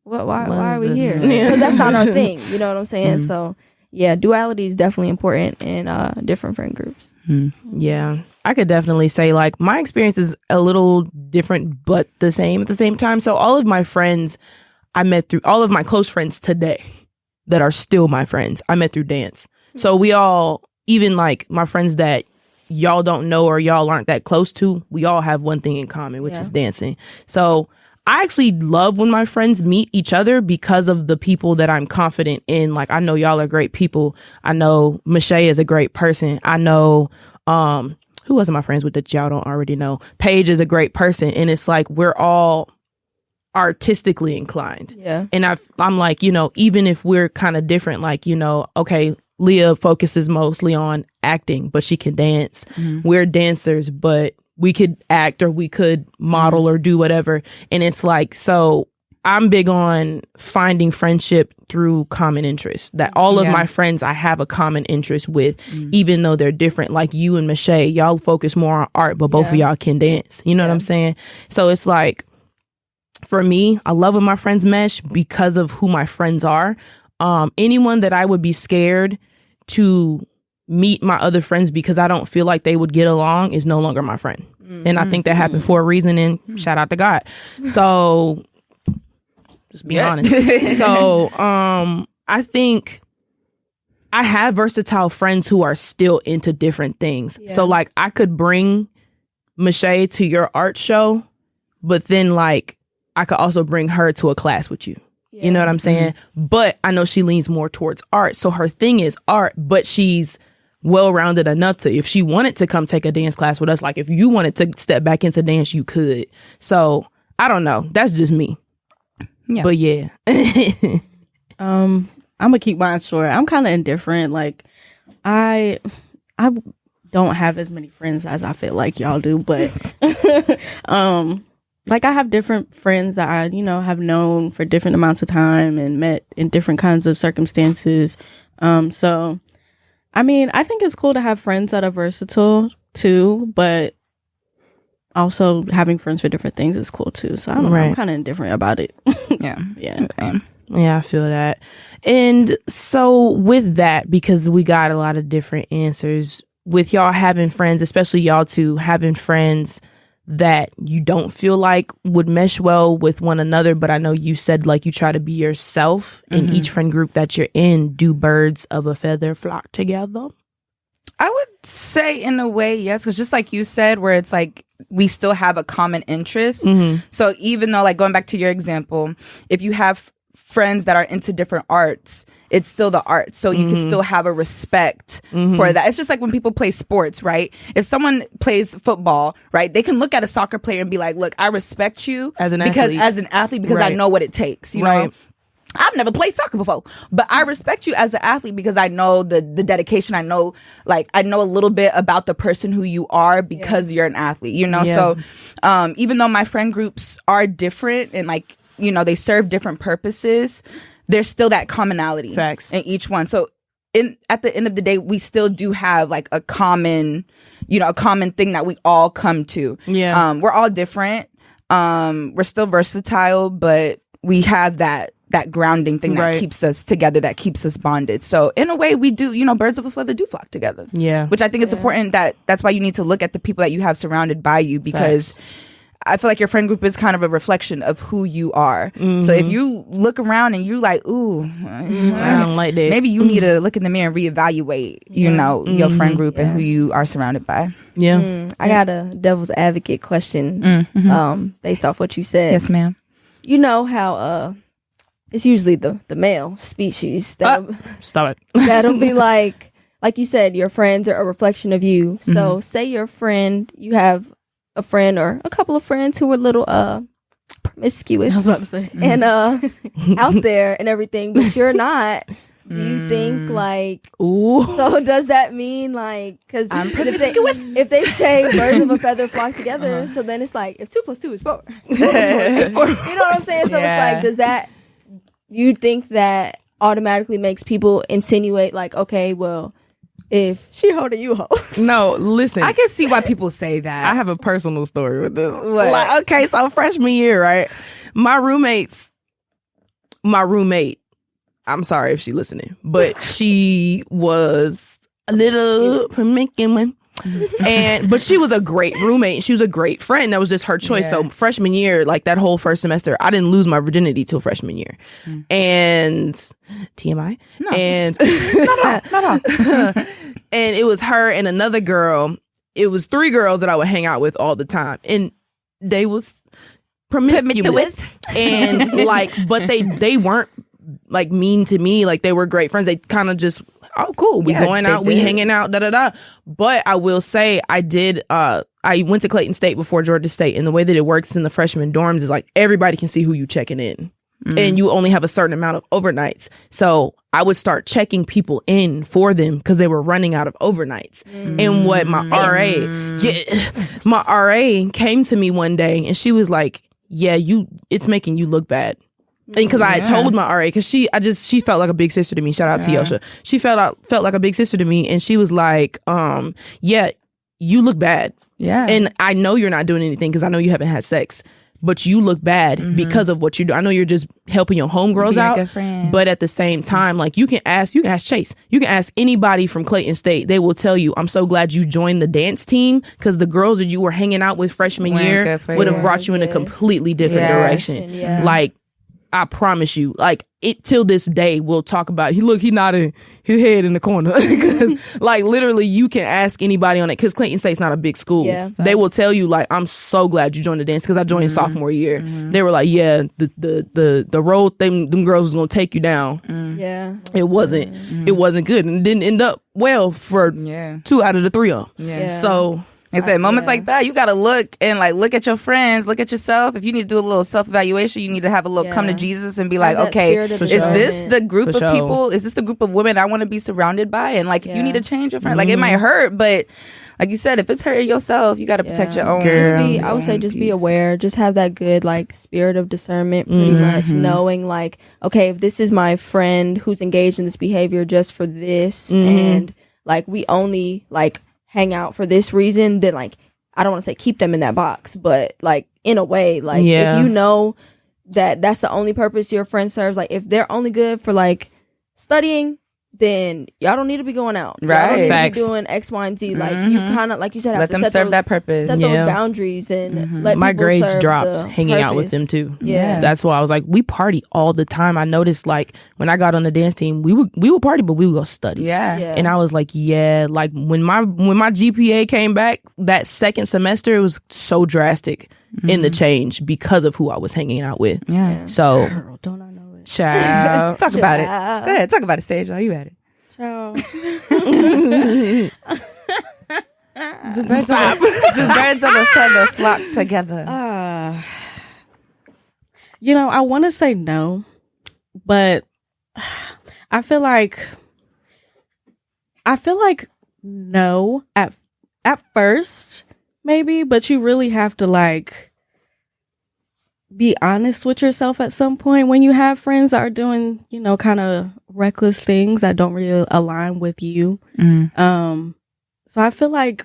why are we here? Because that's not our thing. You know what I'm saying? So yeah, duality is definitely important in different friend groups. Yeah, I could definitely say like my experience is a little different but the same at the same time. So all of my friends I met through, all of my close friends today that are still my friends, I met through dance. So we all, even like my friends that y'all don't know or y'all aren't that close to, we all have one thing in common, which is dancing. So I actually love when my friends meet each other because of the people that I'm confident in. Like, I know y'all are great people. I know Michelle is a great person. I know, who wasn't my friends with that y'all don't already know? Paige is a great person. And it's like, we're all artistically inclined. Yeah. And I'm like, you know, even if we're kind of different, like, you know, okay, Leah focuses mostly on acting, but she can dance. We're dancers, but we could act or we could model or do whatever. And it's like, so I'm big on finding friendship through common interests. That all of my friends I have a common interest with, even though they're different. Like you and Michelle, y'all focus more on art, but both of y'all can dance. You know what I'm saying? So it's like, for me, I love when my friends mesh because of who my friends are. Anyone that I would be scared to meet my other friends because I don't feel like they would get along is no longer my friend. And I think that happened for a reason, and shout out to God. So just be honest. So I think I have versatile friends who are still into different things. So like I could bring Michelle to your art show, but then like I could also bring her to a class with you. You know what I'm saying? But I know she leans more towards art. So her thing is art, but she's well-rounded enough to, if she wanted to come take a dance class with us, like if you wanted to step back into dance, you could. So I don't know. That's just me. Yeah. But yeah. I'm gonna keep mine short. I'm kind of indifferent. Like I don't have as many friends as I feel like y'all do, but like I have different friends that I, you know, have known for different amounts of time and met in different kinds of circumstances. So I mean, I think it's cool to have friends that are versatile too, but also having friends for different things is cool too. So I don't know, I'm kind of indifferent about it. Yeah. Yeah, I feel that. And so with that, because we got a lot of different answers, with y'all having friends, especially y'all two having friends that you don't feel like would mesh well with one another, but I know you said like you try to be yourself in each friend group that you're in. Do birds of a feather flock together? I would say in a way, yes, because just like you said, where it's like we still have a common interest. So even though, like going back to your example, if you have friends that are into different arts, it's still the art. So you can still have a respect for that. It's just like when people play sports, right? If someone plays football, right, they can look at a soccer player and be like, look, I respect you as an athlete because I know what it takes, you know? I've never played soccer before, but I respect you as an athlete because I know the dedication. I know a little bit about the person who you are because you're an athlete, you know? So even though my friend groups are different and like, you know, they serve different purposes, there's still that commonality in each one. So at the end of the day, we still do have like a common thing that we all come to. Yeah. We're all different. We're still versatile, but we have that grounding thing that keeps us together, that keeps us bonded. So in a way, we do, you know, birds of a feather do flock together. Yeah. Which I think it's important that's why you need to look at the people that you have surrounded by you, because I feel like your friend group is kind of a reflection of who you are. So if you look around and you're like, ooh, I don't like that, maybe you need to look in the mirror and reevaluate, you know, your friend group and who you are surrounded by. Yeah. I got a devil's advocate question based off what you said. Yes, ma'am. You know how it's usually the male species that stop it. That'll be like you said, your friends are a reflection of you. So say your friend, you have a friend or a couple of friends who are a little promiscuous. I was about to say. And out there and everything, but you're not. Do you think like? Ooh. So does that mean like? Because if they say birds of a feather flock together, so then it's like if 2 + 2 is 4. You know what I'm saying? So it's like, does that? You think that automatically makes people insinuate like, okay, well, if she holding you hoe. No, listen. I can see why people say that. I have a personal story with this. Like, okay, so freshman year, right? My roommate, I'm sorry if she's listening, but she was a little promiscuous. But she was a great roommate. She was a great friend. That was just her choice. So freshman year, like that whole first semester, I didn't lose my virginity till freshman year. And TMI. No. And not all. And it was her and another girl. It was 3 girls that I would hang out with all the time. And they was promiscuous. And like, but they weren't like mean to me. Like they were great friends. They kind of just, oh cool, we going out, we hanging out, But I will say I went to Clayton State before Georgia State, and the way that it works in the freshman dorms is like everybody can see who you checking in. And you only have a certain amount of overnights. So I would start checking people in for them because they were running out of overnights. And what my RA came to me one day and she was like, yeah, it's making you look bad. And because I had told my RA, because she felt like a big sister to me. Shout out to Yosha. She felt like a big sister to me, and she was like, yeah, you look bad. Yeah. And I know you're not doing anything because I know you haven't had sex, but you look bad because of what you do. I know you're just helping your homegirls out, but at the same time, like you can ask Chase, you can ask anybody from Clayton State. They will tell you, I'm so glad you joined the dance team because the girls that you were hanging out with freshman year would have brought you in a completely different direction. Yeah. Like, I promise you, like it till this day, we'll talk about. He nodding his head in the corner because, like, literally, you can ask anybody on it because Clayton State's not a big school. Yeah, they will tell you, like, I'm so glad you joined the dance because I joined sophomore year. They were like, yeah, the road them girls was gonna take you down. Yeah, it wasn't good and it didn't end up well for 2 out of the 3 of them. Yeah, so. Like I said, moments like that, you got to look at your friends, look at yourself. If you need to do a little self-evaluation, you need to have a little come to Jesus and be like, okay, is this the group of people? Is this the group of women I want to be surrounded by? And like, if you need to change your friend, like it might hurt, but like you said, if it's hurting yourself, you got to protect your own. I would say just be aware. Just have that good like spirit of discernment, pretty much knowing like, okay, if this is my friend who's engaged in this behavior just for this, and like we only like hang out for this reason, then like I don't want to say keep them in that box, but like in a way, like if you know that that's the only purpose your friend serves, like if they're only good for like studying, then y'all don't need to be going out. Right. Y'all don't need to be doing X, Y, and Z. Like you kind of, like you said, have let to them set serve that purpose. Set those boundaries and let my people grades serve dropped the hanging out with them too. Yeah, that's why I was like, we party all the time. I noticed like when I got on the dance team, we would party, but we would go study. Yeah. And I was like, like when my GPA came back that second semester, it was so drastic in the change because of who I was hanging out with. Yeah. So girl, don't I know it? Child, talk about it. Go ahead, talk about it, Sage. Are you at it? So the birds of a feather flock together. I want to say no, but I feel like no at first maybe, but you really have to like be honest with yourself at some point when you have friends that are doing, kind of reckless things that don't really align with you. So I feel like,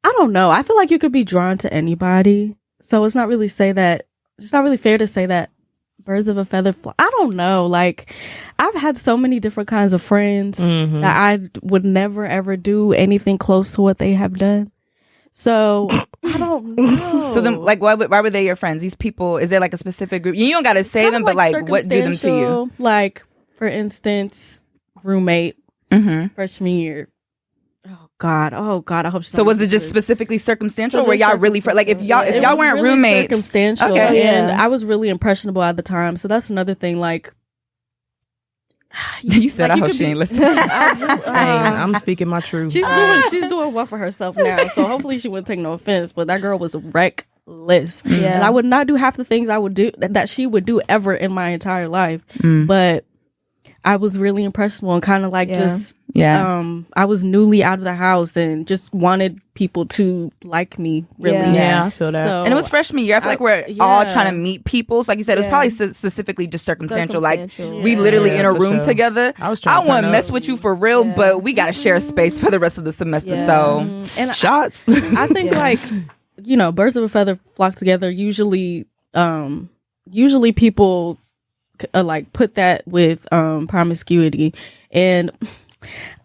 I don't know. I feel like you could be drawn to anybody. So it's not really fair to say that birds of a feather flock. I don't know. Like I've had so many different kinds of friends that I would never ever do anything close to what they have done. So I don't know. So then, like, why were they your friends? These people, is there like a specific group? You don't got to say them, but like, what drew them to you? Like, for instance, roommate, freshman year. Oh God, I hope. So was it just specifically circumstantial, or were y'all really like if y'all weren't really roommates? Circumstantial, okay. And I was really impressionable at the time. So that's another thing. Like. You said, I hope she ain't listening. I'm speaking my truth. She's doing well for herself now, so hopefully she wouldn't take no offense. But that girl was reckless, and I would not do half the things I would do that she would do ever in my entire life. But I was really impressionable and kind of like I was newly out of the house and just wanted people to like me, really. Yeah, I feel that. So, and it was freshman year. I feel like we're all trying to meet people. So like you said, it was probably specifically just circumstantial. Like, we literally in a room together. I want to mess with you for real, but we got to share space for the rest of the semester. So, and shots. I think, like, birds of a feather flock together. Usually people like put that with promiscuity, and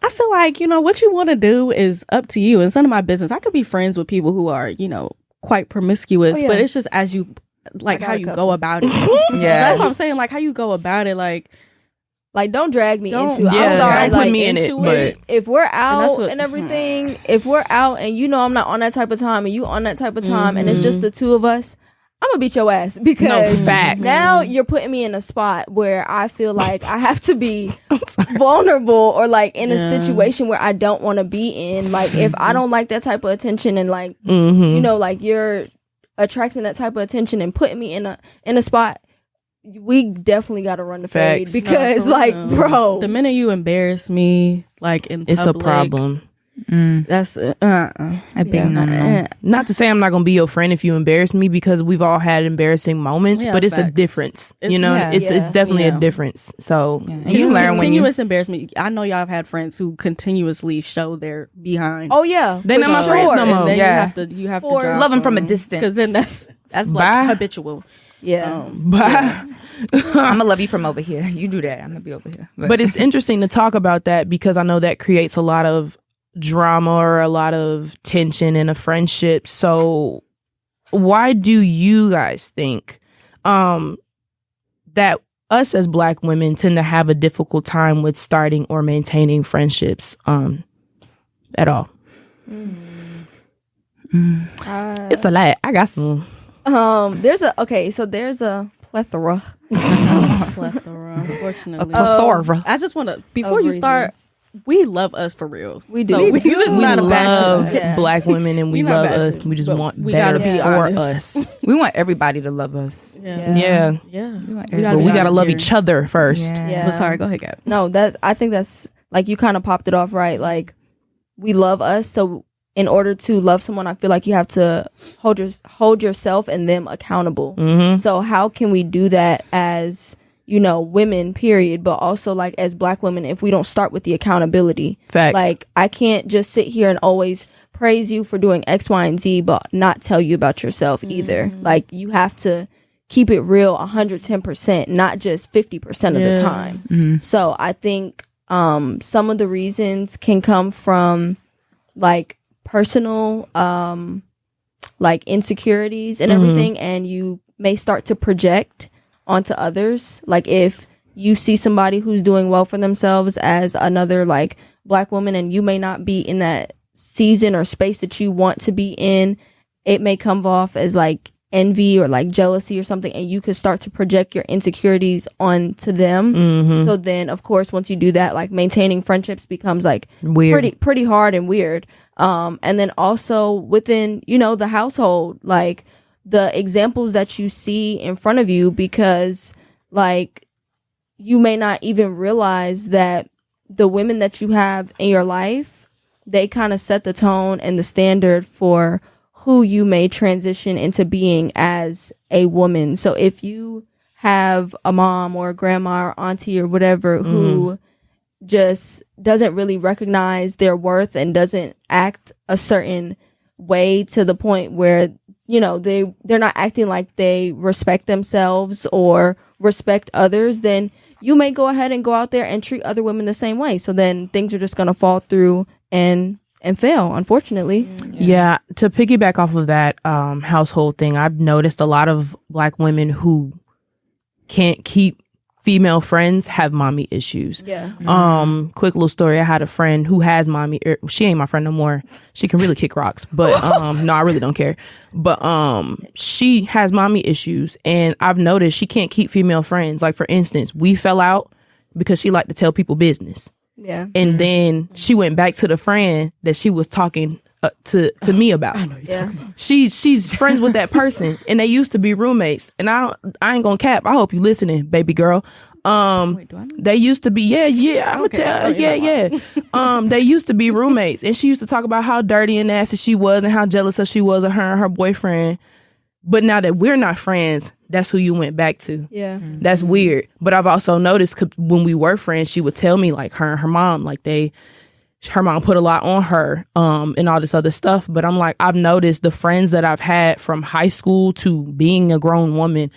I feel like what you want to do is up to you. It's none of my business. I could be friends with people who are quite promiscuous, but it's just as you like how you go about it. That's what I'm saying. Like how you go about it, like don't drag me into it. I'm sorry, don't put me in it. But if we're out and everything, if we're out and I'm not on that type of time and you on that type of time, and it's just the two of us, I'm gonna beat your ass because now you're putting me in a spot where I feel like I have to be vulnerable or like in a situation where I don't want to be in. Like if I don't like that type of attention and like like you're attracting that type of attention and putting me in a spot, we definitely got to run the fade because bro, the minute you embarrass me like in public, it's a problem. That's a big no. Not to say I'm not gonna be your friend if you embarrass me, because we've all had embarrassing moments, but it's a difference. It's definitely a difference. So you learn continuous embarrassment. I know y'all have had friends who continuously show their behind. Oh yeah, they're not my friends no more. You have to love them from a distance, because then that's like habitual. Yeah. Bye. I'm gonna love you from over here. You do that. I'm gonna be over here. But it's interesting to talk about that because I know that creates a lot of drama or a lot of tension in a friendship. So why do you guys think that us as Black women tend to have a difficult time with starting or maintaining friendships at all? It's a lot. I got some. There's a plethora. Unfortunately. I just want to, before you start, we love us for real. We do. So we love Black women and we love us. We just want better for us. We want everybody to love us. Yeah. But we gotta love each other first. Yeah. Well, sorry, go ahead, Gab. No, I think that's like you kind of popped it off right. Like we love us, so in order to love someone, I feel like you have to hold yourself and them accountable. So how can we do that as women, period, but also like as Black women if we don't start with the accountability? Facts. Like I can't just sit here and always praise you for doing X, Y, and Z, but not tell you about yourself either. Like you have to keep it real 110%, not just 50% of the time. So I think some of the reasons can come from like personal like insecurities and everything, and you may start to project onto others. Like if you see somebody who's doing well for themselves as another like Black woman and you may not be in that season or space that you want to be in, it may come off as like envy or like jealousy or something, and you could start to project your insecurities onto them. So then of course once you do that, like maintaining friendships becomes like weird, pretty hard and weird. And then also within the household, like the examples that you see in front of you, because like you may not even realize that the women that you have in your life, they kind of set the tone and the standard for who you may transition into being as a woman. So if you have a mom or a grandma or auntie or whatever who just doesn't really recognize their worth and doesn't act a certain way to the point where they're not acting like they respect themselves or respect others, then you may go ahead and go out there and treat other women the same way. So then things are just going to fall through and fail, unfortunately. Yeah. To piggyback off of that household thing, I've noticed a lot of Black women who can't keep female friends have mommy issues. Quick little story. I had a friend who has mommy. She ain't my friend no more. She can really kick rocks, but no, I really don't care. But she has mommy issues, and I've noticed she can't keep female friends. Like for instance, we fell out because she liked to tell people business. And then she went back to the friend that she was talking to me about. I know you're talking about. She's friends with that person, and they used to be roommates. And I ain't gonna cap. I hope you listening, baby girl. Wait, do I know? They used to be, I'm gonna tell, they used to be roommates, and she used to talk about how dirty and nasty she was and how jealous of she was of her and her boyfriend. But now that we're not friends, that's who you went back to. Yeah. That's weird. But I've also noticed when we were friends, she would tell me like her and her mom, like her mom put a lot on her and all this other stuff. But I'm like, I've noticed the friends that I've had from high school to being a grown woman,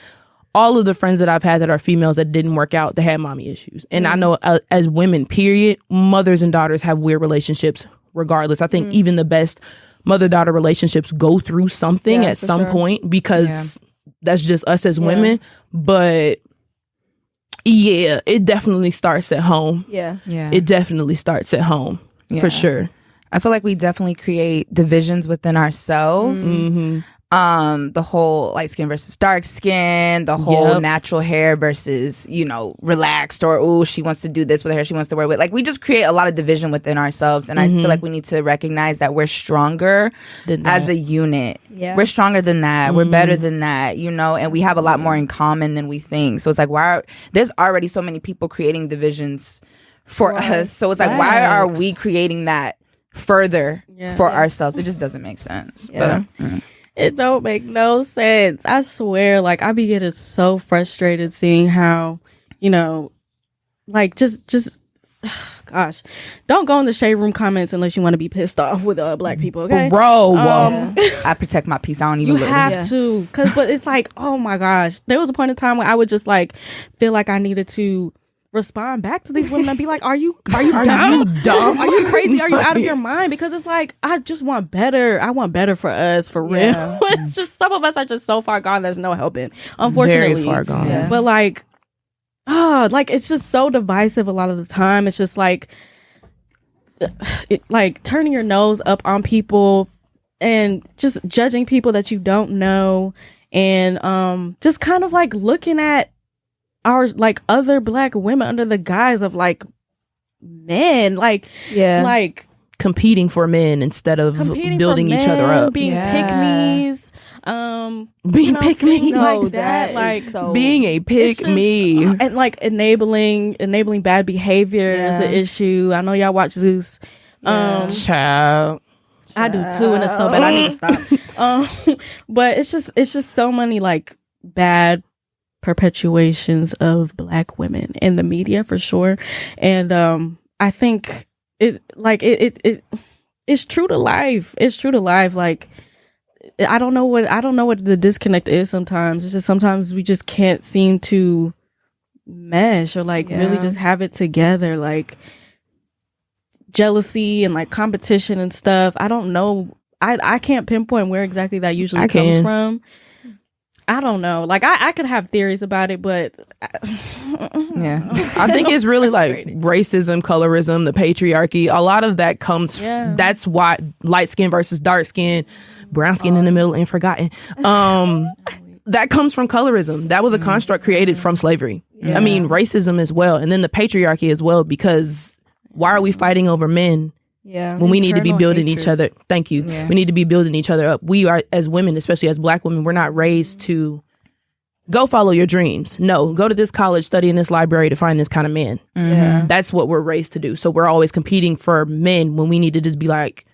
all of the friends that I've had that are females that didn't work out, they had mommy issues. And I know as women, period, mothers and daughters have weird relationships regardless. I think even the best mother-daughter relationships go through something at some point because that's just us as women. But yeah, it definitely starts at home. Yeah. It definitely starts at home for sure. I feel like we definitely create divisions within ourselves. The whole light skin versus dark skin, the whole natural hair versus, relaxed, or she wants to do this with her hair, she wants to wear it. Like, we just create a lot of division within ourselves. And I feel like we need to recognize that we're stronger as a unit. Yeah. We're stronger than that. We're better than that, and we have a lot more in common than we think. So it's like, there's already so many people creating divisions for us. So it's like, why are we creating that further for ourselves? It just doesn't make sense. Yeah. But, It don't make no sense. I swear, like, I be getting so frustrated seeing how, like, just gosh, don't go in the shade room comments unless you want to be pissed off with black people, okay? Bro, I protect my peace. I don't even You have to, but it's like, oh my gosh. There was a point in time where I would just, like, feel like I needed to respond back to these women and be like, are you dumb? Are you crazy? Are you out of your mind? Because it's like, I just want better. I want better for us, for real. It's just, some of us are just so far gone, there's no helping, unfortunately. Very far gone. Yeah. But like, it's just so divisive a lot of the time. It's just like turning your nose up on people and just judging people that you don't know, and just kind of like looking at our like other black women under the guise of like men, like competing for men instead of building each other up, being pick-me's, pick-me, like that, like being a pick-me, and like enabling bad behavior is an issue. I know y'all watch Zeus. Child. I do too, and it's so bad. I need to stop. But it's just so many like bad perpetuations of black women in the media for sure. And I think it's true to life. It's true to life. Like, I don't know what the disconnect is sometimes. It's just sometimes we just can't seem to mesh or like really just have it together. Like, jealousy and like competition and stuff. I don't know. I can't pinpoint where exactly that usually comes from. I don't know. Like, I could have theories about it, but I think it's really like racism, colorism, the patriarchy. A lot of that comes. That's why light skin versus dark skin, brown skin in the middle and forgotten. That comes from colorism. That was a construct created from slavery. I mean, racism as well, and then the patriarchy as well. Because why are we fighting over men? When we need to be building each other. Thank you. We need to be building each other up. We are, as women, especially as black women, we're not raised to go follow your dreams. No, go to this college, study in this library to find this kind of man. That's what we're raised to do. So we're always competing for men when we need to just be like,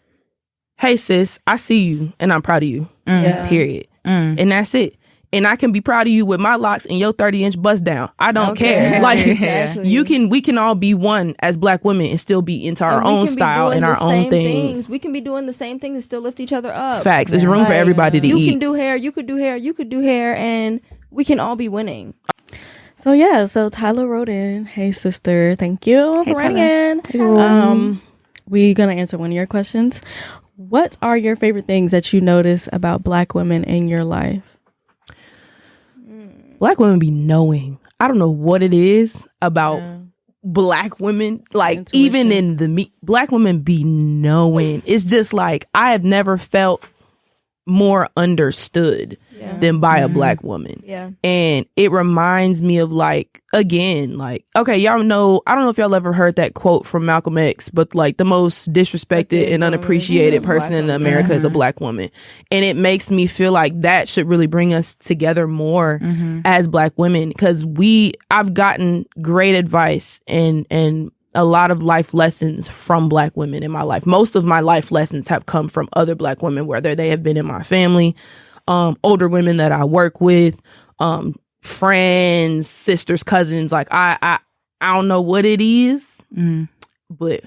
hey sis, I see you and I'm proud of you. Period. And that's it. And I can be proud of you with my locks and your 30-inch bust down. I don't care. Like, we can all be one as black women and still be into our own style and our own things. We can be doing the same things and still lift each other up. Facts. There's room for everybody to eat. You can do hair, you could do hair, you could do hair, and we can all be winning. So Tyler wrote in, hey sister, thank you for writing in. We're gonna answer one of your questions. What are your favorite things that you notice about black women in your life? Black women be knowing. I don't know what it is about black women. Like, even in the black women be knowing. It's just like, I have never felt more understood than by a black woman. Yeah. And it reminds me of like, again, like, okay, y'all know, I don't know if y'all ever heard that quote from Malcolm X, but like the most disrespected and unappreciated person in America is a black woman. And it makes me feel like that should really bring us together more as black women, because I've gotten great advice and a lot of life lessons from black women in my life. Most of my life lessons have come from other black women, whether they have been in my family, older women that I work with, friends, sisters, cousins. Like I don't know what it is, but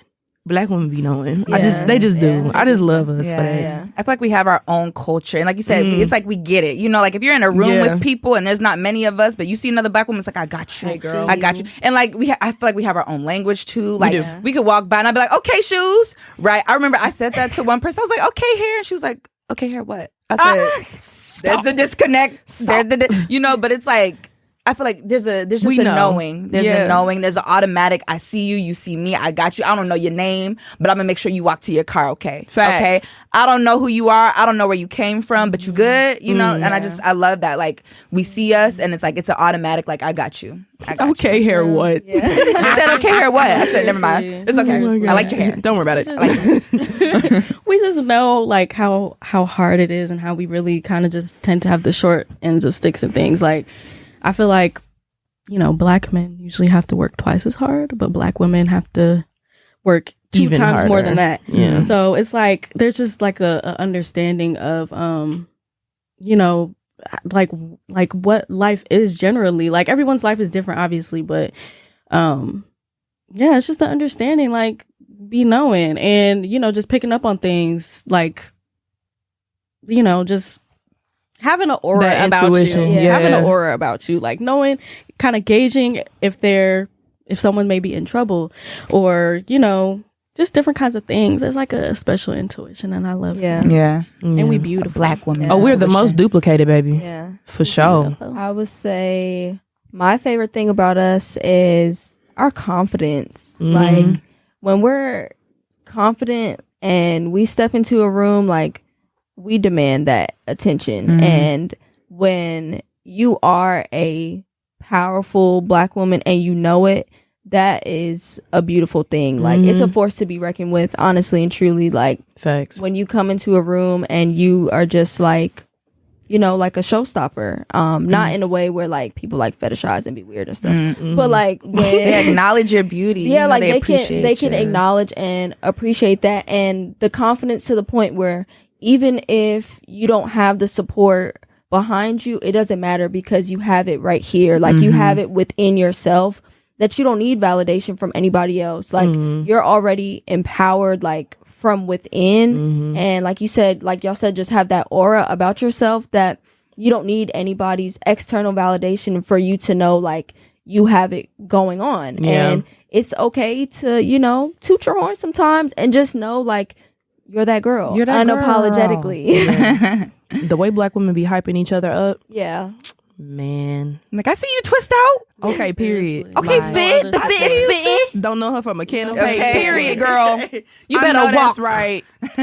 black women be knowing. They just do. I just love us for that. Yeah. I feel like we have our own culture. And like you said, it's like we get it. You know, like if you're in a room with people and there's not many of us, but you see another black woman, it's like, I got you. I got you. And like I feel like we have our own language too. Like we could walk by and I'd be like, okay, shoes. Right. I remember I said that to one person. I was like, okay, hair. And she was like, okay, hair what? I said, there's the disconnect. There's the, but it's like, I feel like there's just a knowing. There's a knowing. There's an automatic. I see you. You see me. I got you. I don't know your name, but I'm gonna make sure you walk to your car. Okay. Facts. Okay. I don't know who you are. I don't know where you came from, but you good. You know. And I love that. Like we see us, and it's like it's an automatic. Like I got you. Okay, you. hair what? Yeah. She said okay, hair what? I said never mind. It's okay. I like your hair. Don't worry about it. We just know like how hard it is, and how we really kind of just tend to have the short ends of sticks and things. Like I feel like, black men usually have to work twice as hard, but black women have to work two even times harder. more than that. Yeah. So it's like there's just like a understanding of like what life is generally. Like everyone's life is different, obviously, but it's just the understanding, like be knowing and just picking up on things, like just having an aura that about intuition. you. Having an aura about you, like knowing, kind of gauging if someone may be in trouble, or just different kinds of things. There's like a special intuition, and I love it. And we beautiful black women. Oh, we're the most duplicated, baby. Yeah, for sure. Beautiful. I would say my favorite thing about us is our confidence. Like when we're confident and we step into a room, like we demand that attention. And when you are a powerful black woman and you know it, that is a beautiful thing. Like it's a force to be reckoned with, honestly and truly. Like facts. When you come into a room and you are just like, like a showstopper, not in a way where like people like fetishize and be weird and stuff, but like when they acknowledge your beauty, like they can acknowledge and appreciate that, and the confidence to the point where even if you don't have the support behind you, it doesn't matter, because you have it right here. Like you have it within yourself, that you don't need validation from anybody else. Like you're already empowered, like from within. And like you said, like y'all said, just have that aura about yourself that you don't need anybody's external validation for you to know like you have it going on. And it's okay to, toot your horn sometimes and just know like you're that girl. You're that unapologetically. The way black women be hyping each other up. Yeah. Man. Like, I see you twist out. Okay, period. Okay, Like, fit. The fit is fitting. Don't know her from a can of Okay, paint. period, girl. You better I know walk. that's right.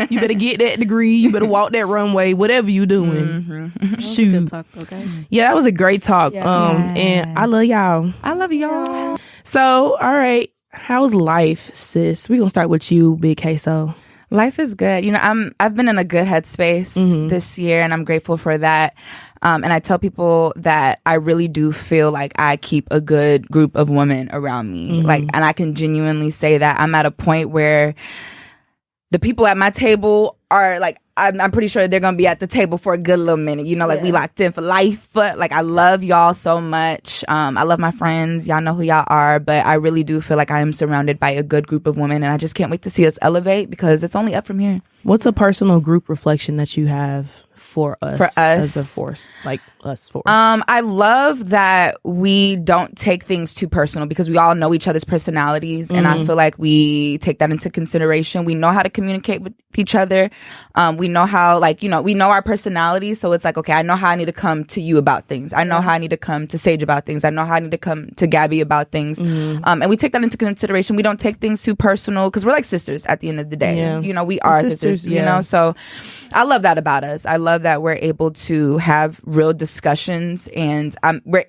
You better get that degree. You better walk that runway. Whatever you doing. Shoot. Good talk, though, guys. Yeah, that was a great talk. Yeah. And I love y'all. I love y'all. So, all right. How's life, sis? We're gonna start with you, Big Queso. Life is good. I've been in a good headspace this year, and I'm grateful for that. And I tell people that I really do feel like I keep a good group of women around me. Like, and I can genuinely say that I'm at a point where the people at my table are like, I'm pretty sure they're going to be at the table for a good little minute. We locked in for life. But like, I love y'all so much. I love my friends. Y'all know who y'all are. But I really do feel like I am surrounded by a good group of women. And I just can't wait to see us elevate, because it's only up from here. What's a personal group reflection that you have for us as a force? Like us four. I love that we don't take things too personal, because we all know each other's personalities. And I feel like we take that into consideration. We know how to communicate with each other. We know how, like, you know, we know our personalities. So it's like, okay, I know how I need to come to you about things. I know how I need to come to Sage about things. I know how I need to come to Gabby about things. And we take that into consideration. We don't take things too personal because we're like sisters at the end of the day. Yeah. You know, we are sisters, you know. So I love that about us. I love that we're able to have real discussions, and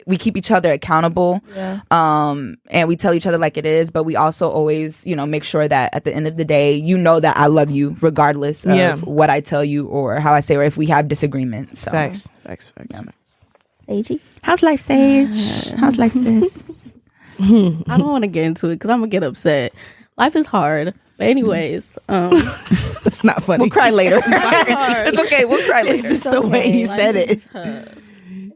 we keep each other accountable. And we tell each other like it is, but we also always, you know, make sure that at the end of the day, you know that I love you regardless of what I tell you or how I say, or if we have disagreements. So. Facts. Sagey. How's life, Sage? How's life, sis? I don't want to get into it because I'm gonna get upset. Life is hard. But anyways, It's not funny. We'll cry later. it's okay. We'll cry later. It's just the way you said it. It's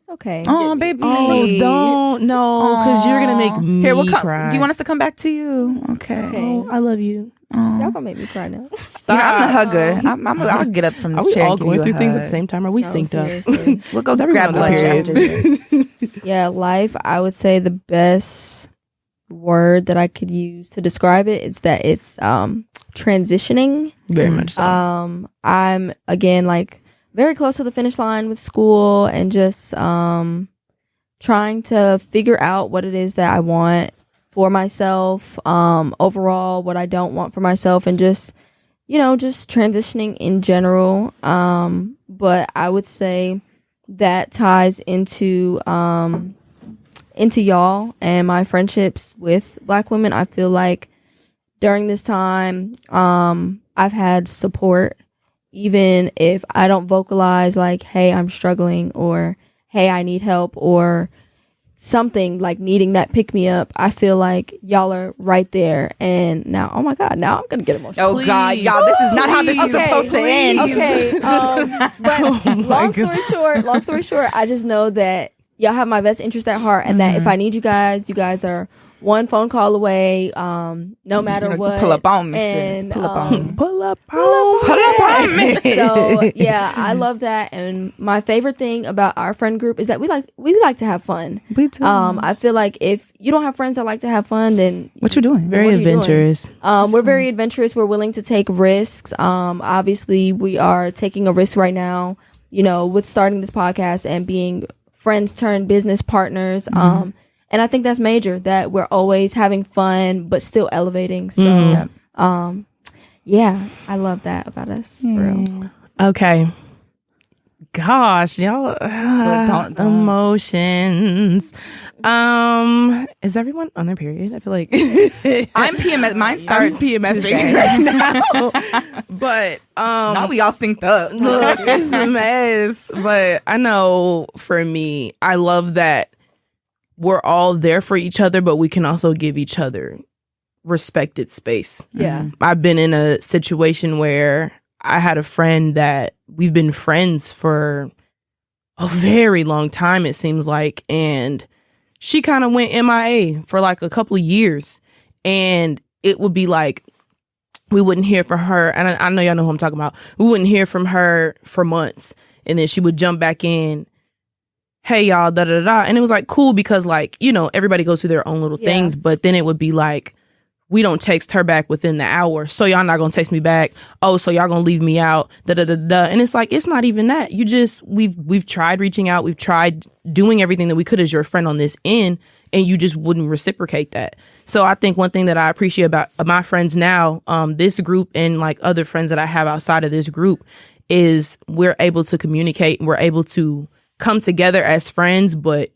okay. Oh, baby. Oh, don't. No, because you're going to make me Here, we'll come. cry. Do you want us to come back to you? Okay. Oh, I love you. Y'all gonna make me cry now. You know, I'm the hugger. I'll get up from this Are we chair. all and give going you a through things at hug. the same time? Are we synced up? Seriously. We'll go Everyone grab on lunch the after this. Yeah, life, I would say the best word that I could use to describe it is that it's transitioning. Very much so. I'm again like very close to the finish line with school and just trying to figure out what it is that I want for myself, overall what I don't want for myself, and just, you know, just transitioning in general. But I would say that ties into y'all and my friendships with Black women. I feel like during this time, I've had support, even if I don't vocalize like, hey, I'm struggling, or hey, I need help, or something like needing that pick me up. I feel like y'all are right there. And now, oh my God, now I'm gonna get emotional. Oh God, y'all, this is not how this is supposed to end. Okay. But long story short, I just know that y'all have my best interest at heart, and that if I need you guys are one phone call away, no matter what. Pull up on me, sis. And, Pull up on me. Pull up on me. So yeah, I love that. And my favorite thing about our friend group is that we like to have fun. We do. I feel like if you don't have friends that like to have fun, then What you doing? Very What are you doing? adventurous. we're very adventurous. We're willing to take risks. Obviously we are taking a risk right now, you know, with starting this podcast and being friends turned business partners. And I think that's major, that we're always having fun but still elevating. So yeah, I love that about us. For real. Okay. Gosh, y'all. Don't. Emotions. Is everyone on their period? I feel like I'm PMS. Mine starts I'm PMSing Tuesday. right now. But Now we all synced up. look, it's a mess. But I know for me, I love that we're all there for each other, but we can also give each other respected space. Yeah. I've been in a situation where I had a friend that we've been friends for a very long time, it seems like, and she kind of went MIA for like a couple of years, and it would be like we wouldn't hear from her, and I know y'all know who I'm talking about. We wouldn't hear from her for months, and then she would jump back in, hey y'all, da da da, and it was like cool because, like, you know, everybody goes through their own little things, but then it would be like, we don't text her back within the hour, so y'all not gonna text me back. Oh, so y'all gonna leave me out, da da da da. And it's like, it's not even that. You just, we've tried reaching out, we've tried doing everything that we could as your friend on this end, and you just wouldn't reciprocate that. So I think one thing that I appreciate about my friends now, this group and like other friends that I have outside of this group, is we're able to communicate, we're able to come together as friends, but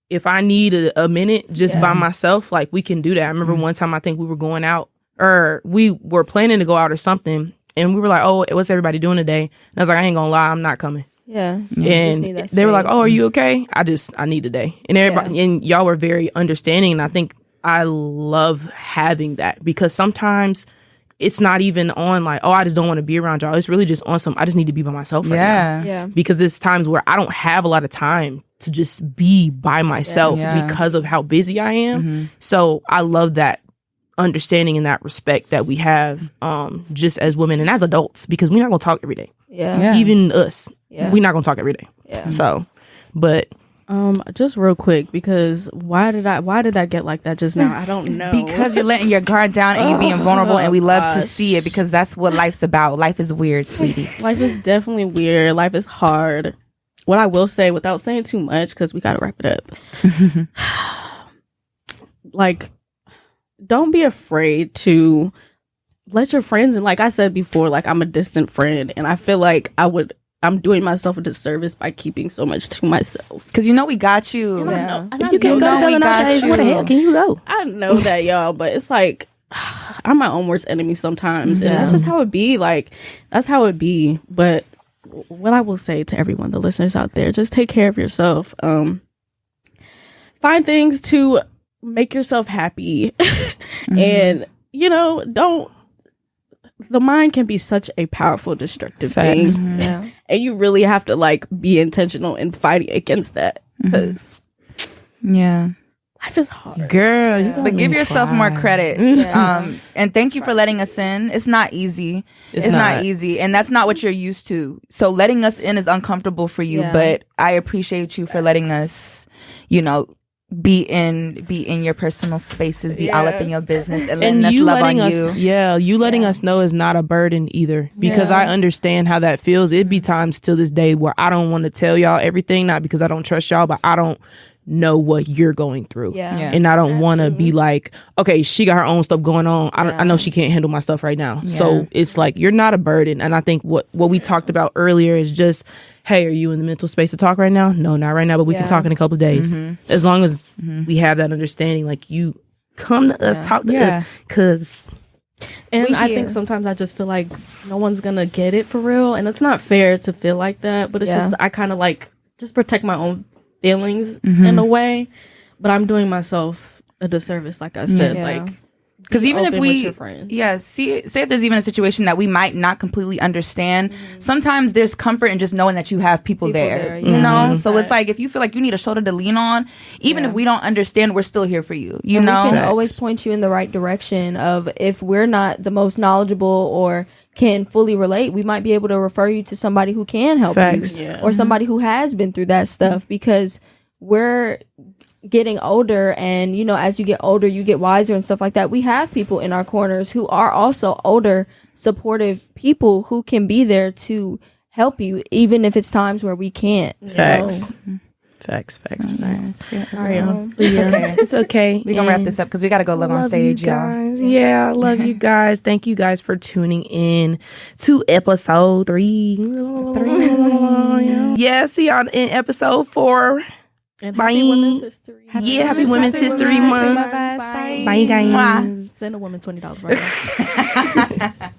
if I need a minute just by myself, like, we can do that. I remember one time I think we were going out, or we were planning to go out or something, and we were like, oh, what's everybody doing today? And I was like, I ain't gonna lie, I'm not coming. Yeah. And they were like, oh, are you okay? I need a day. And everybody, and y'all were very understanding, and I think I love having that, because sometimes it's not even on like, oh, I just don't want to be around y'all. It's really just on some, I just need to be by myself right now. Yeah. Because it's times where I don't have a lot of time to just be by myself because of how busy I am. So I love that understanding and that respect that we have just as women and as adults, because we're not going to talk every day. Yeah. Even us. Yeah. We're not going to talk every day. Yeah. So, but Just real quick, because why did that get like that just now? I don't know. Because you're letting your guard down and you're being vulnerable, and we love to see it because that's what life's about. Life is weird, sweetie. Life is definitely weird. Life is hard. What I will say, without saying too much, because we gotta wrap it up. Like, don't be afraid to let your friends, and like I said before, like I'm a distant friend, and I feel like I'm doing myself a disservice by keeping so much to myself. Because we got you. If you can't go to Bella Noche's, where the hell can you go? I know that, y'all, but it's like I'm my own worst enemy sometimes, and that's just how it be. Like, that's how it be. But what I will say to everyone, the listeners out there, just take care of yourself. Find things to make yourself happy, and don't. The mind can be such a powerful, destructive thing. Yeah. And you really have to like be intentional in fighting against that, because life is hard, girl. But give yourself more credit. And thank you for letting us in. It's not easy. It's not easy, and that's not what you're used to. So letting us in is uncomfortable for you, but I appreciate you for letting us, be in your personal spaces, be all up in your business, and letting us love on you. You letting us know is not a burden either, because I understand how that feels. It'd be times till this day where I don't want to tell y'all everything, not because I don't trust y'all, but I don't know what you're going through, and I don't want to be like, okay, she got her own stuff going on. I know she can't handle my stuff right now, so it's like you're not a burden. And I think what we talked about earlier is just, hey, are you in the mental space to talk right now? No, not right now, but we can talk in a couple of days. As long as we have that understanding, like, you come to us, talk to us, because. And I think sometimes I just feel like no one's gonna get it for real, and it's not fair to feel like that. But it's just, I kind of like just protect my own feelings in a way, but I'm doing myself a disservice, like I said. Like, because even if we say if there's even a situation that we might not completely understand, sometimes there's comfort in just knowing that you have people there, so it's like, if you feel like you need a shoulder to lean on, even if we don't understand, we're still here for you, we can always point you in the right direction of, if we're not the most knowledgeable or can fully relate, we might be able to refer you to somebody who can help you, or somebody who has been through that stuff, because we're getting older, and as you get older you get wiser and stuff like that. We have people in our corners who are also older, supportive people who can be there to help you, even if it's times where we can't. Facts. Sorry, it's okay. We're gonna wrap this up because we gotta go love on stage, guys. I love you guys. Thank you guys for tuning in to episode 3. See y'all in episode 4. And bye. Happy Women's History. Happy Women's History Month. Bye, guys. Send a woman $20 right now.